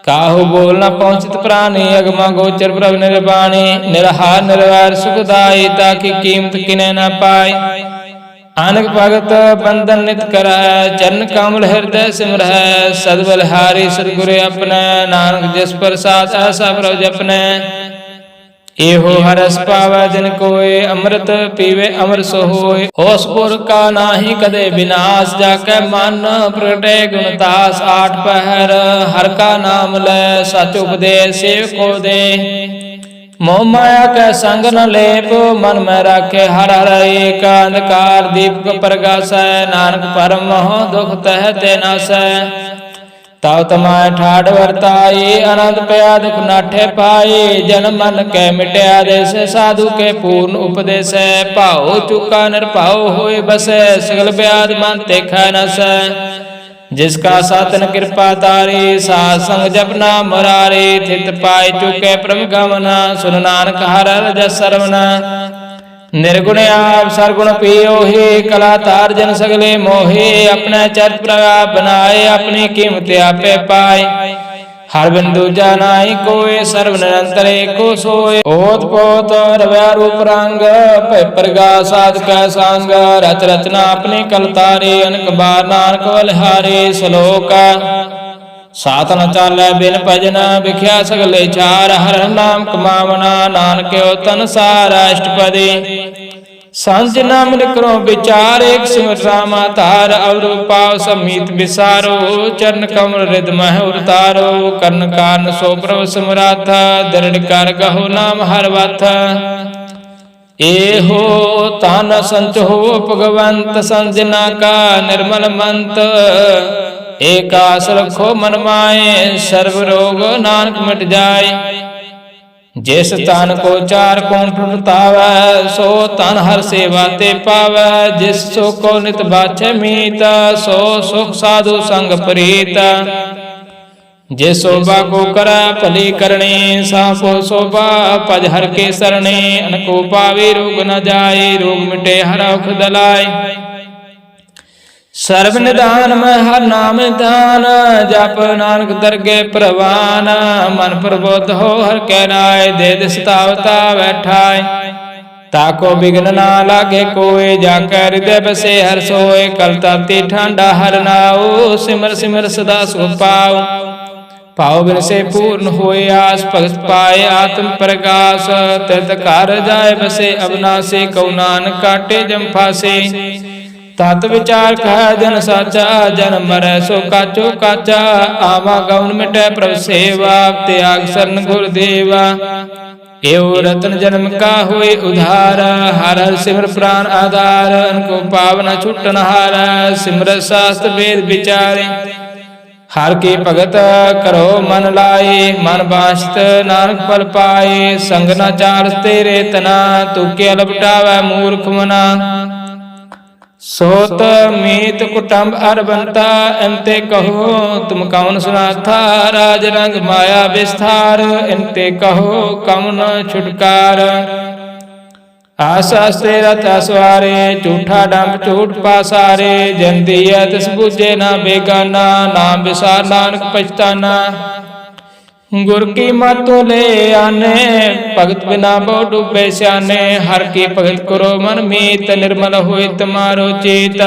काहू बोल न पहुँचित प्राणी, अगमा गोचर प्रभ निर्वाणी। निरहार निर्वैर सुखदाई, ताकि कीमत किने न पाए। आनक भगत बंधन नित करै, चरण कमल हृदय सिमरै। सदबलहारी सतगुर अपने, नानक जिस प्रसाद ऐसा प्रभ जपनै। एहो हरस पावै जिन कोय, अमृत पीवे अमर सो होय। होस पुर का नाहि कदे विनाश, जाकै मन प्रगटे गुणतास। 8 पहर हर का नाम लै, सच उपदेश सेवक को दे। मोह माया कै संग न लेप, मन में राखे हर हर एक। अंधकार दीपक प्रगासै, नानक परम मोह दुख तह ते नासै। तव तमाय ठाड़ वर्ताई, आनंद पया दुख नाठे पाए। जन मन कै मिटया देश, साधु के पूर्ण उपदेश। भाओ चुका निरभाओ होए बसै, सगल ब्याध मन देखै नसै। जिसका सातन कृपा तारी, साध संग जपना मुरारी। थित पाए चुके प्रभ गमना, सुन नानक हर हर जस सरवना। निर्गुण आप सरगुण पियो ही, कला तार जन सगले मोहे। अपने चरित प्रभाव बनाए, अपनी कीमत आपे पाए। हर बिंदु जानाई कोय, सर्व निरंतर एको सोय। ओत पोत रवै रूप रंग, भय प्रगास साध कै संग। रच रचना अपनी कलतारी, अनक बार नानक बलिहारी। सलोक साथ न चालै बिन भजना, विख्या सगले चार। हर नाम कमावना, नानक तन सार अष्टपदी। सांझ नाम करो विचार, एक सिमर रामा तार। अवर पाव समीत विसारो, चरण कमल हृदय मह उतारो। कर्ण कारण सो प्रभ समराथ, दृढ़ कर गहो नाम हर वथ। एहो तान संच हो भगवंत, संजना का निर्मल मंत। एक आस रखो मन माए, सर्व रोग नानक मिट जाए। जिस तन को 4 कोण टुटावै, सो तन हर सेवा ते पावै। जिस सुख को नित बाछे मीत, सो सुख साधु संग प्रीत। जिस शोभा को करै भली करणी, सापो शोभा पज हर के सरणी। अनको पावे रोग न जाए, रोग मिटे हर औख दलाय। सर्व निधान में हर नाम निधान, जप नानक दरगे प्रवान। मन प्रबोध हो हर कै नाय, दे दिसतावता बैठाय। ताको बिघ्न ना लागे कोय, जाकर हृदय बसे हर सोय। कल ताती ठांडा हर नाओ, सिमर सिमर सदा सुख पाओ। ਭਾਉ ਬਿਨ ਸੇ ਪੂਰਨ ਹੋਏ ਆਸ, ਭਗਤ ਪਾਏ ਆਤਮ ਪ੍ਰਗਾਸ। ਤਿਤ ਘਰ ਜਾਏ ਬਸੇ ਅਬਨਾਸੀ, ਕਉ ਨਾਨਕ ਕਾਟੇ ਜਮ ਫਾਸੇ। ਤਤ ਵਿਚਾਰ ਕਹਿ ਜਨ ਸਾਚਾ, ਜਨ ਮਰੈ ਸੋ ਕਾਚੋ ਕਾਚਾ। ਆਵਾ ਗਉਨ ਮਿਟੈ ਪ੍ਰਭ ਸੇਵਾ, ਤਿਆਗ ਸਰਨ ਗੁਰ ਦੇਵਾ। ਏਉ ਰਤਨ ਜਨਮ ਕਾ ਹੋਏ ਉਧਾਰ, ਹਰ ਹਰ ਸਿਮਰ ਪ੍ਰਾਨ ਆਧਾਰ। ਅਨਕੋ ਪਾਵਨ ਛੁਟਨ ਹਾਰ, ਸਿਮਰਤ ਸਾਸਤ ਵੇਦ ਵਿਚਾਰੇ। ਹਰ ਕੀ ਭਗਤ ਕਰੋ ਮਨ ਲਾਏ, ਮਨ ਬਾਸ਼ਤ ਨਾਨਕ ਫਲ ਪਾਏ। ਸੰਗ ਨਾ ਚਾਰਸ ਤੇਰੇ ਤਨਾ, ਤੂਕੇ ਲਪਟਾਵੈ ਮੂਰਖ ਮਨਾ। ਸੋਤ ਮੀਤ ਕੁਟੰਬ ਅਰਬੰਤਾ, ਇੰਤੇ ਕਹੋ ਤੁਮ ਕਉਨ ਸੁਨਾਥਾ। ਰਾਜ ਰੰਗ ਮਾਇਆ ਵਿਸਥਾਰ, ਇੰਤੇ ਕਹੋ ਕਉਨ ਛੁਟਕਾਰ। ਆਸ ਤੇਰਾ ਤਸਵਾਰੇ, ਝੂਠਾ ਡੰਬ ਝੂਠ ਪਾਸਾਰੇ। ਜਿਨ ਦੀਐ ਤਿਸ ਬੂਝੇ ਨਾ ਬੇਗਾਨਾ, ਨਾਮ ਵਿਸਾਰ ਨਾਨਕ ਪਛਤਾਨਾ। ਗੁਰ ਕੀ ਮਤੁ ਲੈ ਆਨੇ, ਭਗਤ ਬਿਨਾ ਬਹੁ ਡੂਬੇ ਸਿਆਨੇ। ਹਰ ਕੀ ਭਗਤ ਕਰੋ ਮਨ ਮੀਤ, ਨਿਰਮਲ ਹੋਏ ਤੁਮਾਰੋ ਚੇਤ।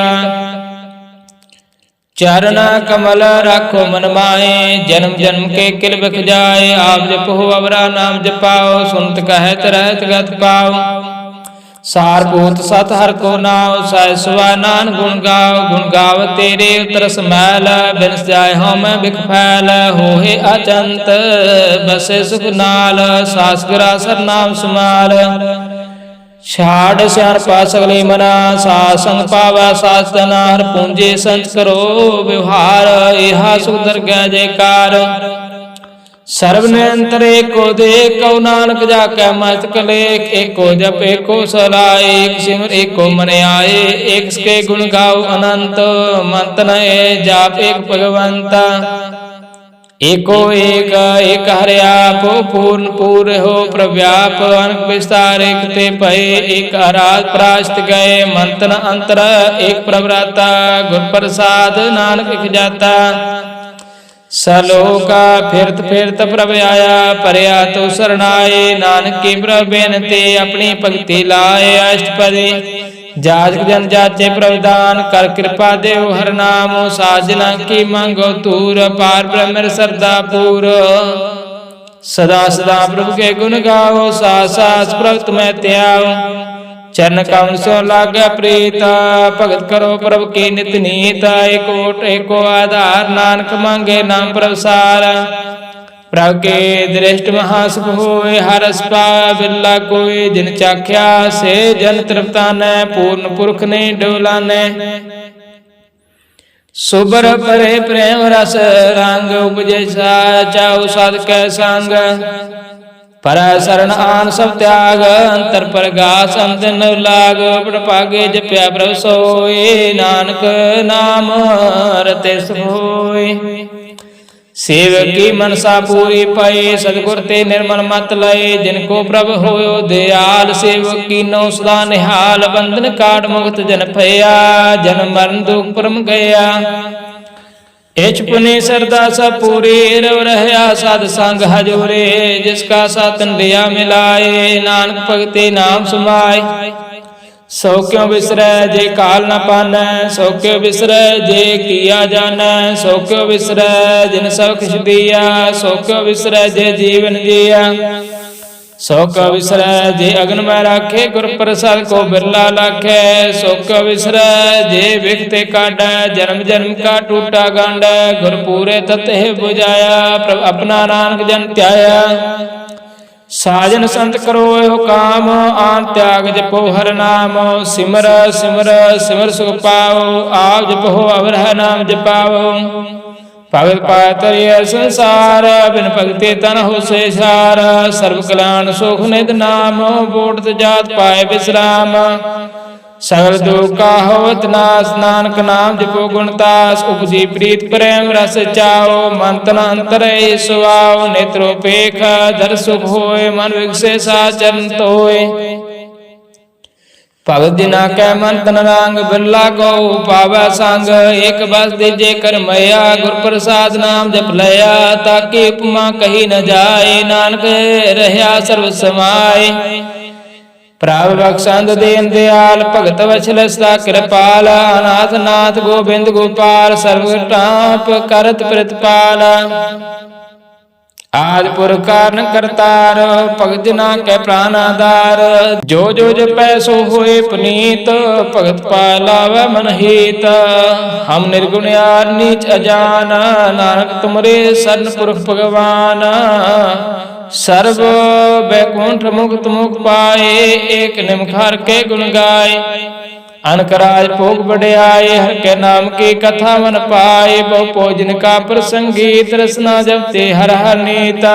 ਚਰਨ ਕਮਲ ਰਾਖੋ ਮਨ ਮਾਏ, ਜਨਮ ਜਨਮ ਕੇ ਕਿਲ ਬਿਖ ਜਾਏ। ਆਪ ਜਪੋ ਅਵਰਾ ਨਾਮ ਜਪਾਓ, ਸੁਨਤ ਕਹਿਤ ਰਹਿਤ ਗਤ ਪਾਓ। ਸਾਰਪੂਤ ਸਤ ਹਰ ਕੋ ਨਾਉ, ਸਹਿ ਸੁਭਾ ਨਾਨਕ ਗੁਣ ਗਾਓ। ਗੁਣ ਗਾਵ ਤੇਰੇ ਉਤਰ ਸਮੈਲ, ਬਿਨਸ ਜਾਏ ਹਉ ਮੈਂ ਬਿਖ ਫੈਲ। ਹੋਏ ਅਚੰਤ ਬਸੇ ਸੁਖ ਨਾਲ, ਸਾਸ ਗਰਾਸਰ ਨਾਮ ਸਮਾਲ। ਛਾੜ ਸਿਆਣਪਾ ਸਗਲੇ ਮਨਾ, ਸਾਧ ਸੰਗ ਪਾਵੈ ਸਾਸ ਤਨਾ। ਹਰ ਪੂੰਜੇ ਸੰਚ ਕਰੋ ਵਿਵਹਾਰ, ਇਹਾ ਸੁਖ ਦਰਗਹਿ ਜੈਕਾਰ। ਸਰਬ ਨਿਰੰਤਰ ਏਕੋ ਦੇਖ, ਕਉ ਨਾਨਕ ਜਾ ਕੈ ਮਸਤਕ ਲੇਖ। ਏਕੋ ਜਪ ਏਕੋ ਸਲਾਏ, ਏਕ ਸਿਮਰ ਏਕੋ ਮਨ ਆਏ। ਏਕ ਸਕੇ ਗੁਣ ਗਾਉ ਅਨੰਤ, ਮੰਤ ਨ ਏ ਜਾਪ ਏਕ ਭਗਵੰਤਾ। ਏਕੋ ਏਕ ਏਕ ਹਰਿ ਆਪ, ਪੂਰਨ ਪੂਰ ਹੋ ਪ੍ਰਵਿਆਪ। ਅਨਕ ਵਿਸਤਾਰ ਏਕ ਤੇ ਭਏ, ਏਕ ਆਰਾਧ ਪ੍ਰਾਸ਼ਤ ਗਏ। ਮੰਤ ਨ ਅੰਤਰ ਏਕ ਪ੍ਰਭਰਾਤਾ, ਗੁਰ ਪ੍ਰਸਾਦ ਨਾਨਕ ਇਕ ਜਾਤਾ। ਸਲੋਕਾ ਫਿਰਤ ਫਿਰਤ ਪ੍ਰਭ ਆਇਆ, ਭਰਿਆ ਤੋ ਸਰਣਾਏ। ਨਾਨਕ ਕੀ ਪ੍ਰਭ ਬੇਨਤੀ, ਆਪਣੀ ਭਗਤੀ ਲਾਏ। ਅਸ਼ਟਪਦੀ ਜਾਜਕ ਜਨ ਜਾਚੇ ਪ੍ਰਵਦਾਨ, ਕਰ ਕਿਰਪਾ ਦੇਵ ਹਰ ਨਾਮ। ਸਾਜਨਾ ਕੀ ਮੰਗੋ ਤੂਰ, ਪਾਰ ਬ੍ਰਹਮ ਸਰਦਾ ਪੂਰ। ਸਦਾ ਸਦਾ ਪ੍ਰਭ ਕੇ ਗੁਣ ਗਾਓ, ਸਾਸ ਸਾਸ ਪ੍ਰਭ ਤੁਮੈ ਧਿਆਓ। ਚਰਨ ਕਮਲ ਸੋ ਲਾਗੈ ਪ੍ਰੀਤ, ਭਗਤ ਕਰੋ ਪ੍ਰਭ ਕੀ ਨਿਤ ਨੀਤ। ਏਕ ਓਟ ਏਕੋ ਆਧਾਰ, ਨਾਨਕ ਮੰਗੇ ਨਾਮ ਪ੍ਰਸਾਰ। ਪ੍ਰਭ ਕੇ ਦ੍ਰਿਸ਼ਟ ਮਹਾਸੁਖ ਹੋਏ, ਹਰ ਰਸ ਪਾਵੈ ਬਿਰਲਾ ਕੋਇ। ਜਿਨ ਚਾਖਿਆ ਸੇ ਜਨ ਤ੍ਰਿਪਤਾਨੈ, ਪੂਰਨ ਪੁਰਖ ਨੇ ਡੋਲਾਨੈ। ਸੁਬਰ ਪਰੇ ਪ੍ਰੇਮ ਰਸ ਰੰਗ, ਉਪਜੈ ਚਾਉ ਸਾਧ ਕੈ ਸੰਗ। ਪਰੈ ਸਰਣ ਆਨ ਸਭ ਤਿਆਗ, ਅੰਤਰ ਪ੍ਰਗਾਸ ਅੰਤਿਨ ਲਾਗ। ਪੜਭਾਗੇ ਜਪਿਆ ਪ੍ਰਭ ਸੋਇ, ਨਾਨਕ ਨਾਮ ਰਤੇ ਸੋਇ। ਸੇਵਕ ਕੀ ਮਨਸਾ ਪੂਰੀ ਪਈ, ਸਤਿਗੁਰ ਤੇ ਨਿਰਮਲ ਮਤ ਲਏ। ਜਿਨ ਕੋ ਪ੍ਰਭ ਹੋਇਓ ਦਿਆਲ, ਸੇਵਕ ਕੀਨੋ ਸਦਾ ਨਿਹਾਲ। ਬੰਧਨ ਕਾਟ ਮੁਕਤ ਜਨ ਭਇਆ, ਜਨਮ ਮਰਨ ਦੁਖ ਪਰਮ ਗਿਆ। ਇਛ ਪੁਨੀ ਸਰਦਾ ਸਭ ਪੂਰੀ, ਰਵ ਰਹਿਆ ਸਦ ਸੰਗ ਹਜੂਰੇ। ਜਿਸ ਕਾ ਸਾਤਨ ਲਿਆ ਮਿਲਾਏ, ਨਾਨਕ ਭਗਤੀ ਨਾਮ ਸਮਾਏ। ਸੋ ਕਿਉ ਵਿਸਰੈ ਜੇ ਕਾਲ ਨ ਪਾਨੈ, ਸੋ ਕਿਉ ਵਿਸਰੈ ਜੇ ਕੀਆ ਜਾਣੈ। ਸੋ ਕਿਉ ਵਿਸਰੈ ਜਿਨ ਸਭ ਕਿਛ ਦੀਆ, ਸੋ ਕਿਉ ਵਿਸਰੈ ਜੇ ਜੀਵਨ ਜੀਆ। ਸੋ ਕਿਉ ਵਿਸਰੈ ਜੇ ਅਗਨ ਮੈਂ ਰਾਖੇ, ਗੁਰ ਪ੍ਰਸਾਦ ਕੋ ਬਿਰਲਾ ਲਾਖੈ। ਸੋ ਕਿਉ ਵਿਸਰੈ ਜੇ ਵਿਖ ਤੇ ਕਾਢੈ, ਜਨਮ ਜਨਮ ਕਾ ਟੂਟਾ ਗਾਂਢੈ। ਗੁਰ ਪੂਰੇ ਤਤਹਿ 부ਝਾਇਆ, ਪ੍ਰਭ ਆਪਣਾ ਨਾਨਕ ਜਨ ਧਿਆਇਆ। ਸਾਜਨ ਸੰਤ ਕਰੋ ਇਹੋ ਕਾਮ, ਆਨ ਤਿਆਗ ਜਪੋ ਹਰਿ ਨਾਮ। ਸਿਮਰ ਸਿਮਰ ਸਿਮਰ ਸੁਖ ਪਾਓ, ਆਪ ਜਪੋ ਅਵਰਹ ਨਾਮ ਜਪਾਓ। ਭਗਤ ਪਾਇ ਤਰਿਐ ਸੰਸਾਰ, ਬਿਨ ਭਗਤੀ ਤਨ ਹੋਸੈ ਸਾਰ। ਸਰਬ ਕਲਿਆਣ ਸੁਖ ਨਿਧ ਨਾਮ, ਬੋੜਤ ਜਾਤ ਪਾਏ ਵਿਸਰਾਮ। ਸਗਲ ਦੁਖ ਕਾ ਹੋਵਤ ਨਾਸ, ਨਾਨਕ ਨਾਮ ਜਪੋ ਗੁਣਤਾਸ। ਉਪਜੀ ਪ੍ਰੀਤ ਪ੍ਰੇਮ ਰਸ ਚਾਓ, ਮਨ ਤਨ ਅੰਤਰੈ ਸੁਆਓ। ਨੇਤਰੋ ਪੇਖ ਦਰ ਸੁਖ ਹੋਏ, ਮਨ ਵਿਗਸੇ ਸਾ ਚਰਨ ਧੋਏ। ਭਗਤ ਜਿਨਾ ਕੈ ਮਨ ਤਨ ਰੰਗ, ਬਿਰਲਾ ਕੋ ਪਾਵੈ ਸੰਗ। ਏਕ ਬਸ ਦੀਜੇ ਕਰਮਇਆ, ਗੁਰ ਪ੍ਰਸਾਦ ਨਾਮ ਜਪ ਲਿਆ। ਤਾਕੀ ਉਪਮਾ ਕਹੀ ਨ ਜਾਏ, ਨਾਨਕ ਰਹਿਆ ਸਰਬ ਸਮਾਏ। ਪ੍ਰਭ ਬਖਸ਼ੰਦ ਦੇਨ ਦਿਆਲ, ਭਗਤ ਵਛਲ ਸਦਾ ਕਿਰਪਾਲ। ਅਨਾਥ ਨਾਥ ਗੋਬਿੰਦ ਗੋਪਾਲ, ਸਰਬ ਟਾਪ ਕਰਤ ਪ੍ਰਤਪਾਲ। आदि पुरख कारण करतार, भगत जना कै प्राण आधार। जो जो जपै सो होए पुनीत, भगत पाए लावै मन हित। हम निर्गुण यार नीच अजान, नानक तुमरे शरण पुरख भगवान। सर्व बैकुंठ मुक्त मुख पाए, एक निमखार के गुण गाय। अनकराज भोग बढ़ियाए, हर के नाम की कथा मन पाए। बहु भोजन का प्रसंगीत, रसना जपते हर हर नीता।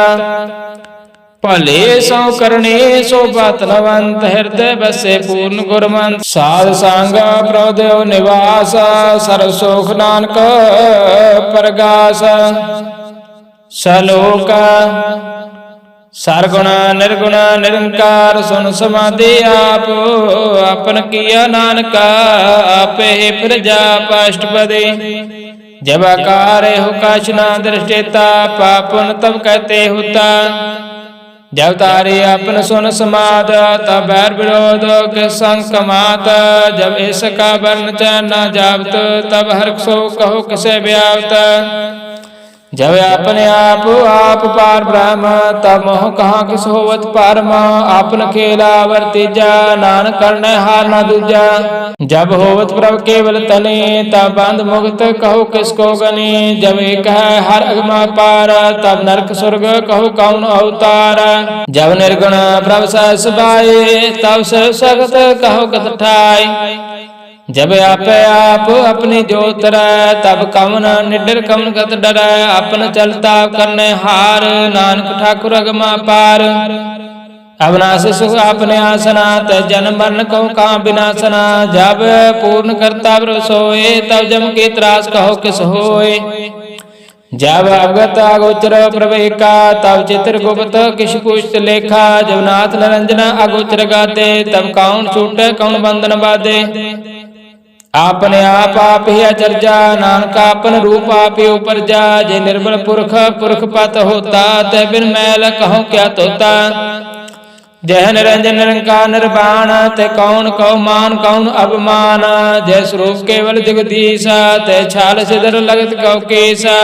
भले सो करने सो बतनवंत, हृदय बसे पूर्ण गुरमंत। साध संग प्रभु निवास, सर्व सुख नानक परगास। सलोक सरगुण निर्गुण निरंकार, सुन समाधि आप। आपन किया नानका, आपे फिर जाप अष्टपदी। जब आकार हो कछ न दृष्टिता, पापुन तब कहते होता। जब तारी अपन सुन समाद, तब बैर विरोध के संग कमात। जब इसका वर्ण चैन न जावत, तब हर सो कहो किसे व्यावत। जब अपने आप पार ब्रह्म, तब मोह कहाँ किस होवत परम। आपन खेला वर्तीजा, नानक करने हार न दूजा। जब होवत प्रभु केवल तने, तब बंध मुक्त कहो किसको गने। जब एक है हर अगमा पार, तब नरक स्वर्ग कहो कौन अवतार। जब निर्गुण प्रभु सहस बाए, तब सब सगत कहो कत ठाय। जब आप अपनी जोत रह, तब कवन निडर कवन गत डरै। अपन चलता करने हार, नानक ठाकुर अगमा पार। अविनाशी सुख अपने आसना, तय जन्म मरण कहो कहाँ विनाशना। जब पूर्ण करता प्रभु सोए, तब जम के त्रास कहो किस होए। जब अवगत अगोचर प्रभु का, तब चित्र गुप्त किस पुष्ट लेखा। जब नाथ निरंजन अगोचर गाते, तब कौन छूटे कौन बंधन बाधे। आपने आप ही अचर्जा, नानक अपन रूप आप ही ऊपर जा। जे निर्बल पुरख पुरख पत होता, तै बिन मैल कहो क्या तोता। जय निरंजन निरंकार निर्वाण, ते कौन कौ मान कौन अभिमान। जय स्वरूप केवल जगदीश, ते छाल सिदर लगत कौ केसा।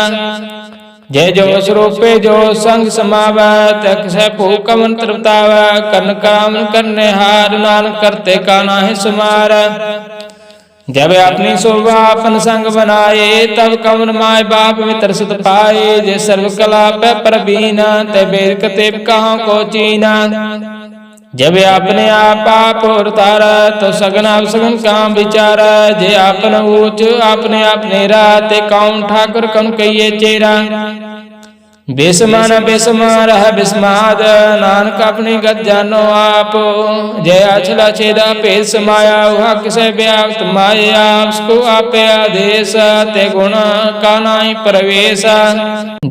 जय जो स्वरूपे जो संग समावै, तै किसै भूख कमन तृप्तावै। कर्ण काम करने हार, नानक करते का नाहि सुमार। जब अपनी शोभा अपन संग बनाए, तब कवन माय बाप मित्र सुत पाए। जे सर्व कला पे प्रवीण, ते वेद कते कहाँ को चीना। जब अपने आप और तारा, तो सगन अवसगन कहाँ विचारा। जे आपन ऊंच आपने अपनेरा, ते कौन ठाकुर कौन कहिए चेरा। बेसमान बेसमान रह बिस्माद, नानक अपनी गत जानो आप। जय अछला छेदा भेद समाया, वह किसे व्याप्त माया। उसको आपे आदेश, ते गुण का नाई प्रवेश।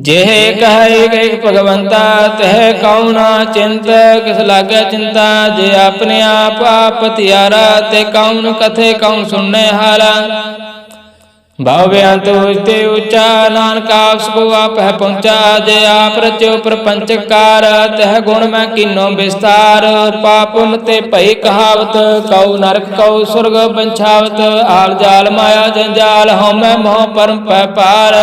जेह कह एक भगवंता, तह कौन चिंत किस लागे चिंता। जे अपने आप तियारा, ते कौन कथे कौन सुनने हारा। भाव्यांत उचते ऊंचा, नानक आपको आप है पहुंचा। जय आप रचो प्रपंच कार, तह गुण में किन्नो विस्तार। पापुन ते भई कहावत, कौ नरक कौ स्वर्ग बंछावत। आल जाल माया जंजाल, हमें मोह परम पार।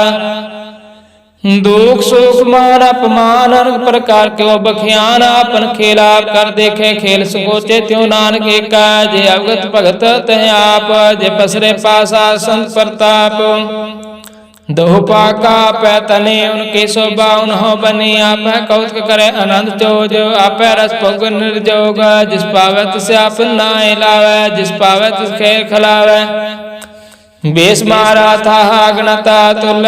दुख सुख मान अपमान, अनेक प्रकार क्यों बखियान। अपन खेला कर देखे खेल सकोचे, त्यों नानक एका। जे अवगत भगत तह आप, जे पसरे पासा संत प्रताप। दोह पाका पैतने उनके शोभा उन्हों बनी। आप कौतक करे आनंद चोज, आप रस भोग निर्जोग। जिस पावे तिसे आप नाय लावे, जिस पावे तिस खेल खिलावे। बेस मारा था गणता तुल,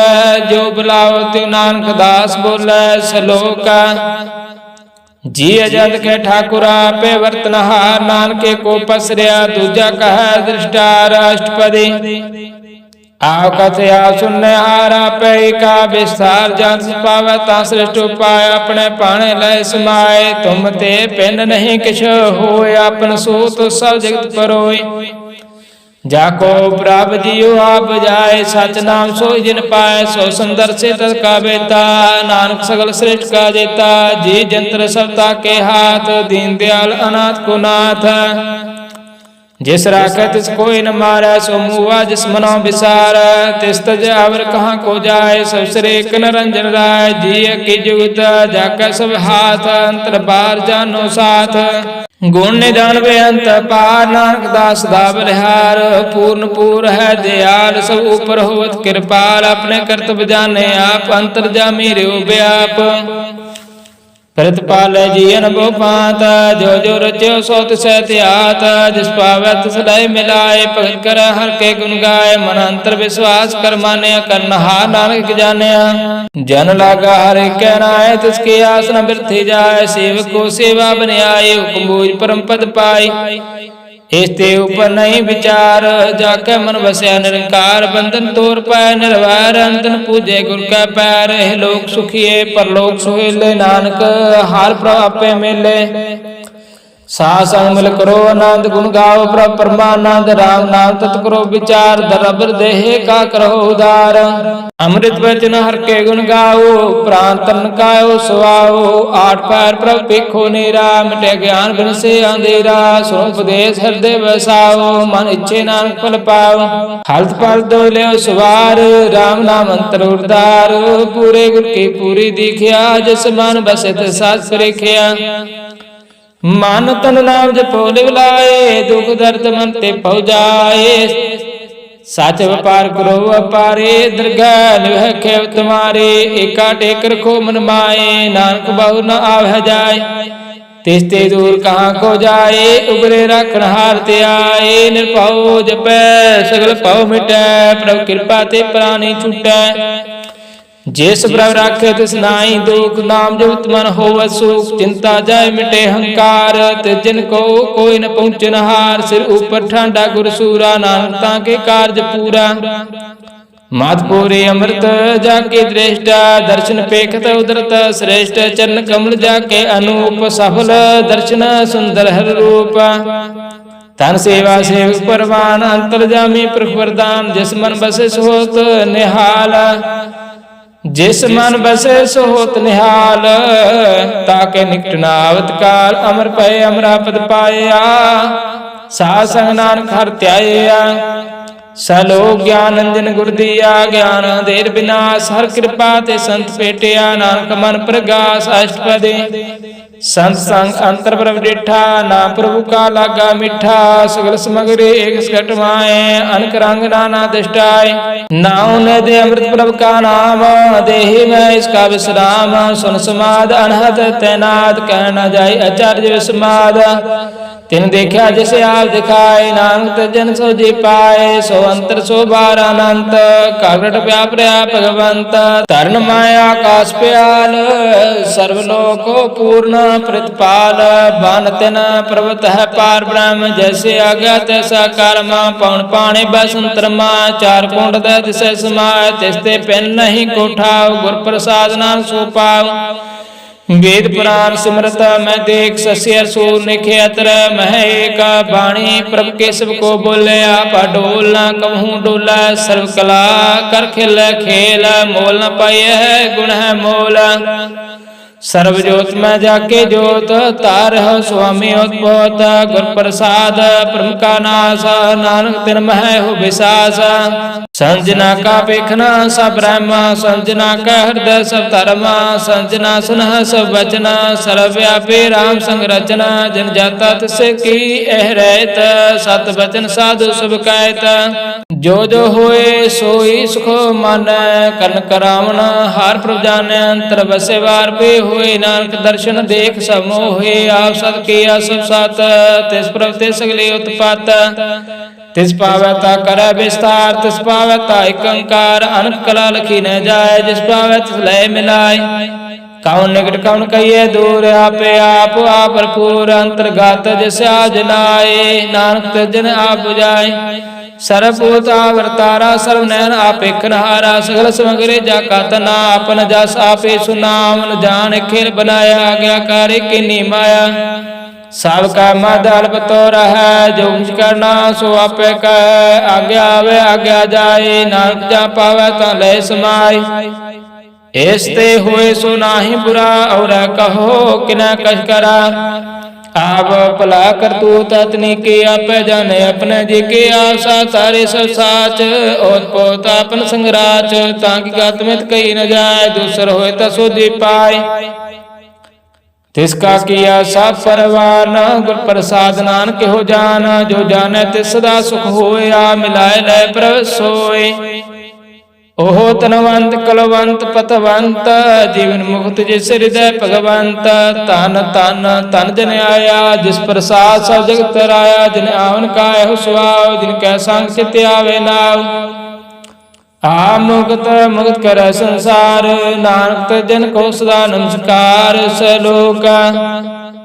जो बुलाओ त्यो नानक दास बोले। सलोका जी अजंत के ठाकुरा पे वर्तनहार, नानके को पसरिया दूजा कह दृष्टार। अष्टपदी आओ कथया सुनने हारा, पे का विस्तार। जंत पावे ता श्रेष्ठ उपाय, अपने पाने लय समाये। तुम ते पिंड नहीं किछ होय, अपन सो तो सब जगत परोय। जाको प्रभ जियो आप जाए, सच नाम सो जिन पाए। सो सुंदर से तत्का बेता, नानक सगल श्रेष्ठ का जेता। जी जंत्र सबता के हाथ, दीन दयाल अनाथ को नाथ। जिस राखै तिस कोई न मारै, सो मुआ जिस मनो विसार। तिस तज अवर कहाँ को जाय, सब सिर एक निरंजन राय। जिय की जुगत जाकै सब हाथ, अंतर बार जानो साथ। गुण निधान बेअंत पार, नानक दास दा बलिहार। पूर्ण पूर है दयाल, सब ऊपर होवत कृपाल। अपने कर्तव्य जाने आप, अंतर्जामी रेउ व्याप। प्रतिपाल जी अनुभव पात, जो जो रच्यो सो तिसै त्यात। जिस पावै तिस लय मिलाए, भगत कर हर के गुण गाय। मन अंतर विश्वास कर मान्य, करनहार नानक जानिया। जन लागा हर के नाय, तिसकी आस न बिरथी जाय। सेवक को सेवा बन आए, हुक्म बूझ परम पद पाई। इसते ऊपर नहीं विचार, जाके मन बसया निरंकार। बंधन तोर पाए निर्वैर, अंतन पूजे गुर का पैर। एह लोक सुखिए परलोक सुहेले, नानक हार प्रभ आपे मेले। सास संग मिल करो आनंद, गुण गाओ प्रभ परमानंद। राम नाम तत् करो विचार, दरबर देहे का करो उदार। अमृत वचन हर के गुण गाओ, प्राण तन कायो सुआओ। आठ पैर प्रभ पेखो नीरा, मिटे ज्ञान बिन से अंधेरा। सुनो उपदेश हृदय बसाओ, मन इच्छे नानक फल पाओ। हल्थ पल दो ले सुवार, राम नाम अंतर उदार। पूरे गुर की पूरी दीखिया, जिस मन बसत साथ परिखिया। मन तन नाम जपो लिव लाए, दुख दर्द मन ते पौ जाए। सच व्यापार करो अपारे, दीर्घा निवह खेव तुम्हारे। एका टेक रखो मन माए, नानक बहु न आवह जाय। तिस्ते दूर कहाँ को जाए, उबरे राखण हार ते आए। निरभउ जपै सगल भउ मिटै, प्रभु कृपा ते प्राणी छूटै। जिस प्रभ राखे तिस नाई दुख, नाम जपत मन होवत सुख। चिंता जाय मिटे हंकार, तिस जिन को कोई न पहुँचन हार। सिर ऊपर ठांडा गुर सूरा, नानकता के कार्य पूरा। मातपुरी अमृत जाके दृष्टा, दर्शन पेखत उदरत श्रेष्ठ। चरण कमल जाके अनूप, सफल दर्शन सुंदर हर रूप। तन सेवा सेवक परवान, अंतर्जामी प्रभु वरदान। जिस मन बसे सोत निहाल, जिस मन बसे सो होत निहाल। ताके निकट न आवत काल, अमर पय अमरा पद पाया। साध संग नानक हर त्याया, सलोक ज्ञान अंजन गुर दिया। ज्ञान देर विनाश, हर कृपा ते संत पेटिया। नानक मन प्रगास अष्टपदे, संत संग अंतर प्रभ डिठा। ना प्रभु का लागा मिठा, सगल समग्री एक सकट माए। अनक रंग नाना दृष्टाय, नाउ न दे अमृत प्रभु का नाम। देहि में इसका विश्राम, सुन समाद अनहद तैनात। कह न जाय आचार्य विस्माद, तिन देखा जिसे आप दिखाए। नानक जन सो जी पाए, सो अंतर सो बार अनंत। कागट व्याप रहा भगवंत, तरण माया आकाश प्याल। सर्वलोक पूर्ण प्रतिपाल, बान तिन पर्वत है पार ब्रह्म। जैसे आज्ञा तैसा कर्म, पौन पाणे बसंतरमा। चार कुंड दिशा समाय, तिस्ते पिन नहीं कोठाव। गुर प्रसाद नाम सो पाव, वेद पुराण सिमरत मैं देख। सस्य सूर निखे अतर मह एक, बाणी प्रभ केशव को बोले। आप डोल न कहूँ डोला, सर्व कला कर खिल खेल। मोल न पाए है गुण है मोल, सर्व जोत में जाके जोत। तार हो स्वामी उत्पोत, गुर प्रसाद ब्रह्म का नाश। नानक तिन मह हो विशास, संजना का पेखना सब ब्रह्म। संजना का हृदय सब धर्म, संजना सुनह सब वचना। सर्वव्यापी राम संग रचना, जन जाता तिसे की एह रहत। सत वचन साधु सब कहत, जो जो होए सोई सुख मान। कर्ण करावण हार प्रभ जाने, अंतर बसे वार पे होए। नानक दर्शन देख सब मोहे, आप सत किया सब साथ। तिस प्रभ ते सगले उत्पात, तिस पावता कर विस्तार। तिस पावता एक अंकार, अनंत कला लखी न जाय। जिस पावै तिस लय मिलाय, कौन निकट कौन कहिए दूर। आपे आप भरपूर, अंतर्गत जिस आज लाए। नानक जन आप बुझाए, सर्वभूत आवरतारा। सर्व नयन आपे कनहारा, सगल समग्रे जाका तना। आपन जस आपे सुनाम, जान खेल बनाया। आज्ञाकारी किन्नी माया, सब का मदल बतौर है। जो कुछ करना सो आपे कह, आज्ञा आवे आज्ञा जाए। नानक जा पावे ता लय समाय, ऐसते होए सो नाही बुरा। और कहो किना कछ करा, आप भला करतूत अतनी के आपे जाने अपने जी के आशा तारे सब साच ओत पोत आपन संगराच ताकि गत में कही न जाए दूसर होए तसो जी पाए तिसका किया सब परवान गुर प्रसाद नानक हो जाना जो जाने तिस सदा सुख होया मिलाए लय प्रभ सोए ओह तनवंत कलवंत पतवंत जीवन मुक्त जिस हृदय भगवंत तन तन तन जन आया जिस प्रसाद सब जगत राया जिन आवन काय हो सुआव जिनकै संग चित आवे नाव आ मुक्त मुक्त कर संसार नानक जन को सदा नमस्कार सलोक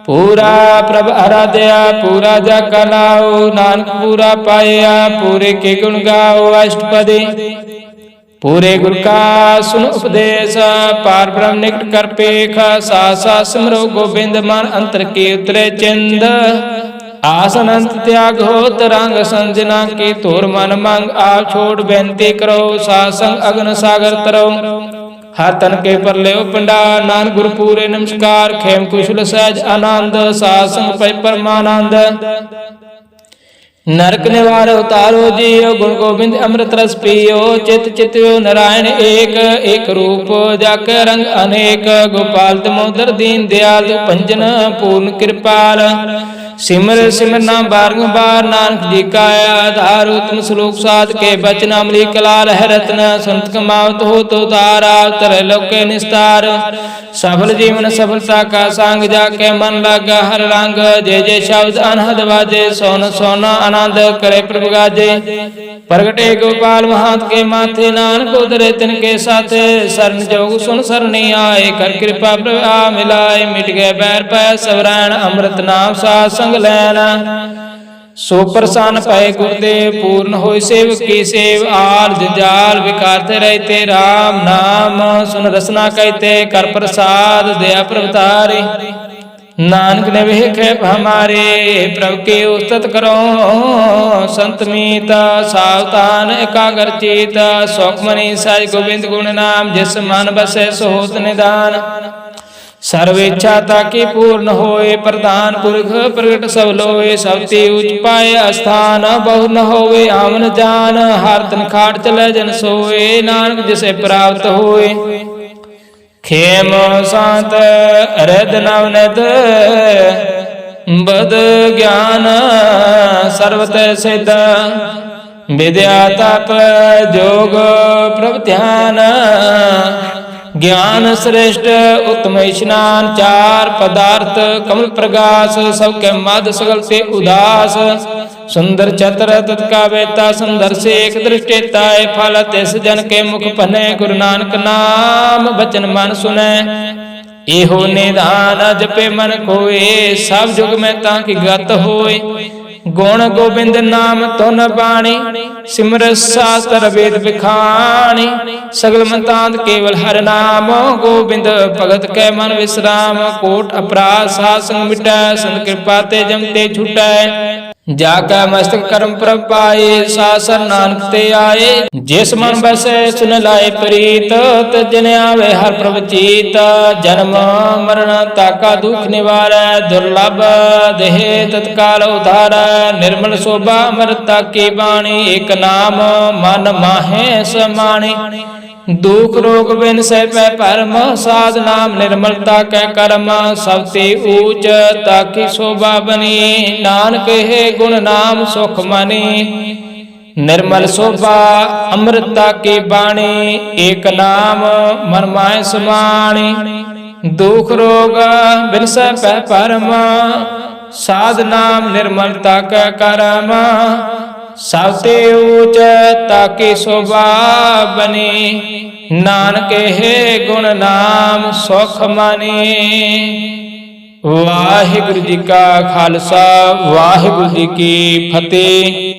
पूरा प्रभ आराध्या पूरा जाका नाओ नानक पूरा पाया पूरे के गुण गाओ अष्टपदी पूरे गुर का सुन उपदेश पार ब्रह्म निकट कर पेख सा सिमरो गोबिंद मन अंतर के उतरे चिंद आसन अंत त्याग हो तरंग संजना की तोर मन मंग आप छोड़ बेनती करो सासंग अग्न सागर तरो हर तन के पर ले पिंडा नान गुरु पूरे नमस्कार खेम कुशल सहज आनंद सासंग पै परमानंद नरक निवार उतारो जियो गुण गोविंद अमृत रस पियो चित चित्यो नारायण एक एक रूप जाके रंग अनेक गोपाल तमोदर दीन दयाल पंजन पूर्ण कृपाल सिमर सिमर नाम बारंबार नानक जी का आधार उत्तम श्लोक साध के बचन अमली कलाल है रत्न संत कमावत हो तो तारा तर लोक निस्तार सफल जीवन सफलता का सांग जाके मन लगा हर रंग जय जय शब्द अनहद बाजे सोन सोना आनंद करे प्रभु गाजे प्रगटे गोपाल महात के माथे नानक उधरे तिनके साथ शरण जोग सुन सरनी आए कर कृपा प्रभु आ मिलाए मिट गए बैर पै सवरण अमृत नाम साथ संग लैना सो प्रसन्न पाए गुरुदेव पूर्ण होय सेवक की सेव आल जंजाल विकारते रहते राम नाम सुन रसना कहते कर प्रसाद दया प्रभुतारे नानक ने वेख हमारे प्रभु के उस्तत करो संत मीत सावधान एकाग्र चेत शोकमणि साज गोविंद गुण नाम जिस मन बसे सो होत निदान सर्व इच्छा ताकि पूर्ण होए प्रधान पुरख प्रगट सब लोए सबती उच्च पाए स्थान बहु न होए आवन जान हर तन खाट चले जन सोए नानक जिसे प्राप्त होए खेम शांत हृद नवनत बद ज्ञान सर्वत सिद्ध विद्या तप जोग प्रभ ध्यान ज्ञान श्रेष्ठ उत्तम स्नान चार पदार्थ कमल प्रकाश सबके मद सगल से उदास सुंदर चतर तत्का वेता सुंदर से एक दृष्टिताय फल तिस जन के मुख पने गुरु नानक नाम बचन मन सुने एहो निधान जपे मन कोए सब जुग में ताकि गत होए गुण गोबिंद नाम तुन बाणी सिमर शास्त्र वेद बिखाणी सगल मंतांत केवल हर नाम गोबिंद भगत के मन विश्राम कोट अपराध सासंग मिटै संत कृपा ते जमते छुटै जाका मस्तक कर्म प्रभ पाए सासर नानक ते आए जिस मन बसे सुन लाए प्रीत तजन आवे हर प्रभ चीत जन्म मरण ताका दुख निवारै दुर्लभ देह तत्काल उधारै निर्मल शोभा अमरता की बाणी एक नाम मन माहे समाणी दुख रोग बिन से पै परम साध नाम निर्मलता कै कर्म सबते ऊच ताकि शोभा बनी नानक है गुण नाम सुख मनी निर्मल शोभा अमृता की बाणी एक नाम मन माय समाणी दुख रोग बिन से पै परम साध नाम निर्मलता कै कर्म सबते ऊच ताकि शोभा बनी नानक है गुण नाम सुख मनी वाहिगुरु जी का खालसा वाहिगुरु जी की फतेह।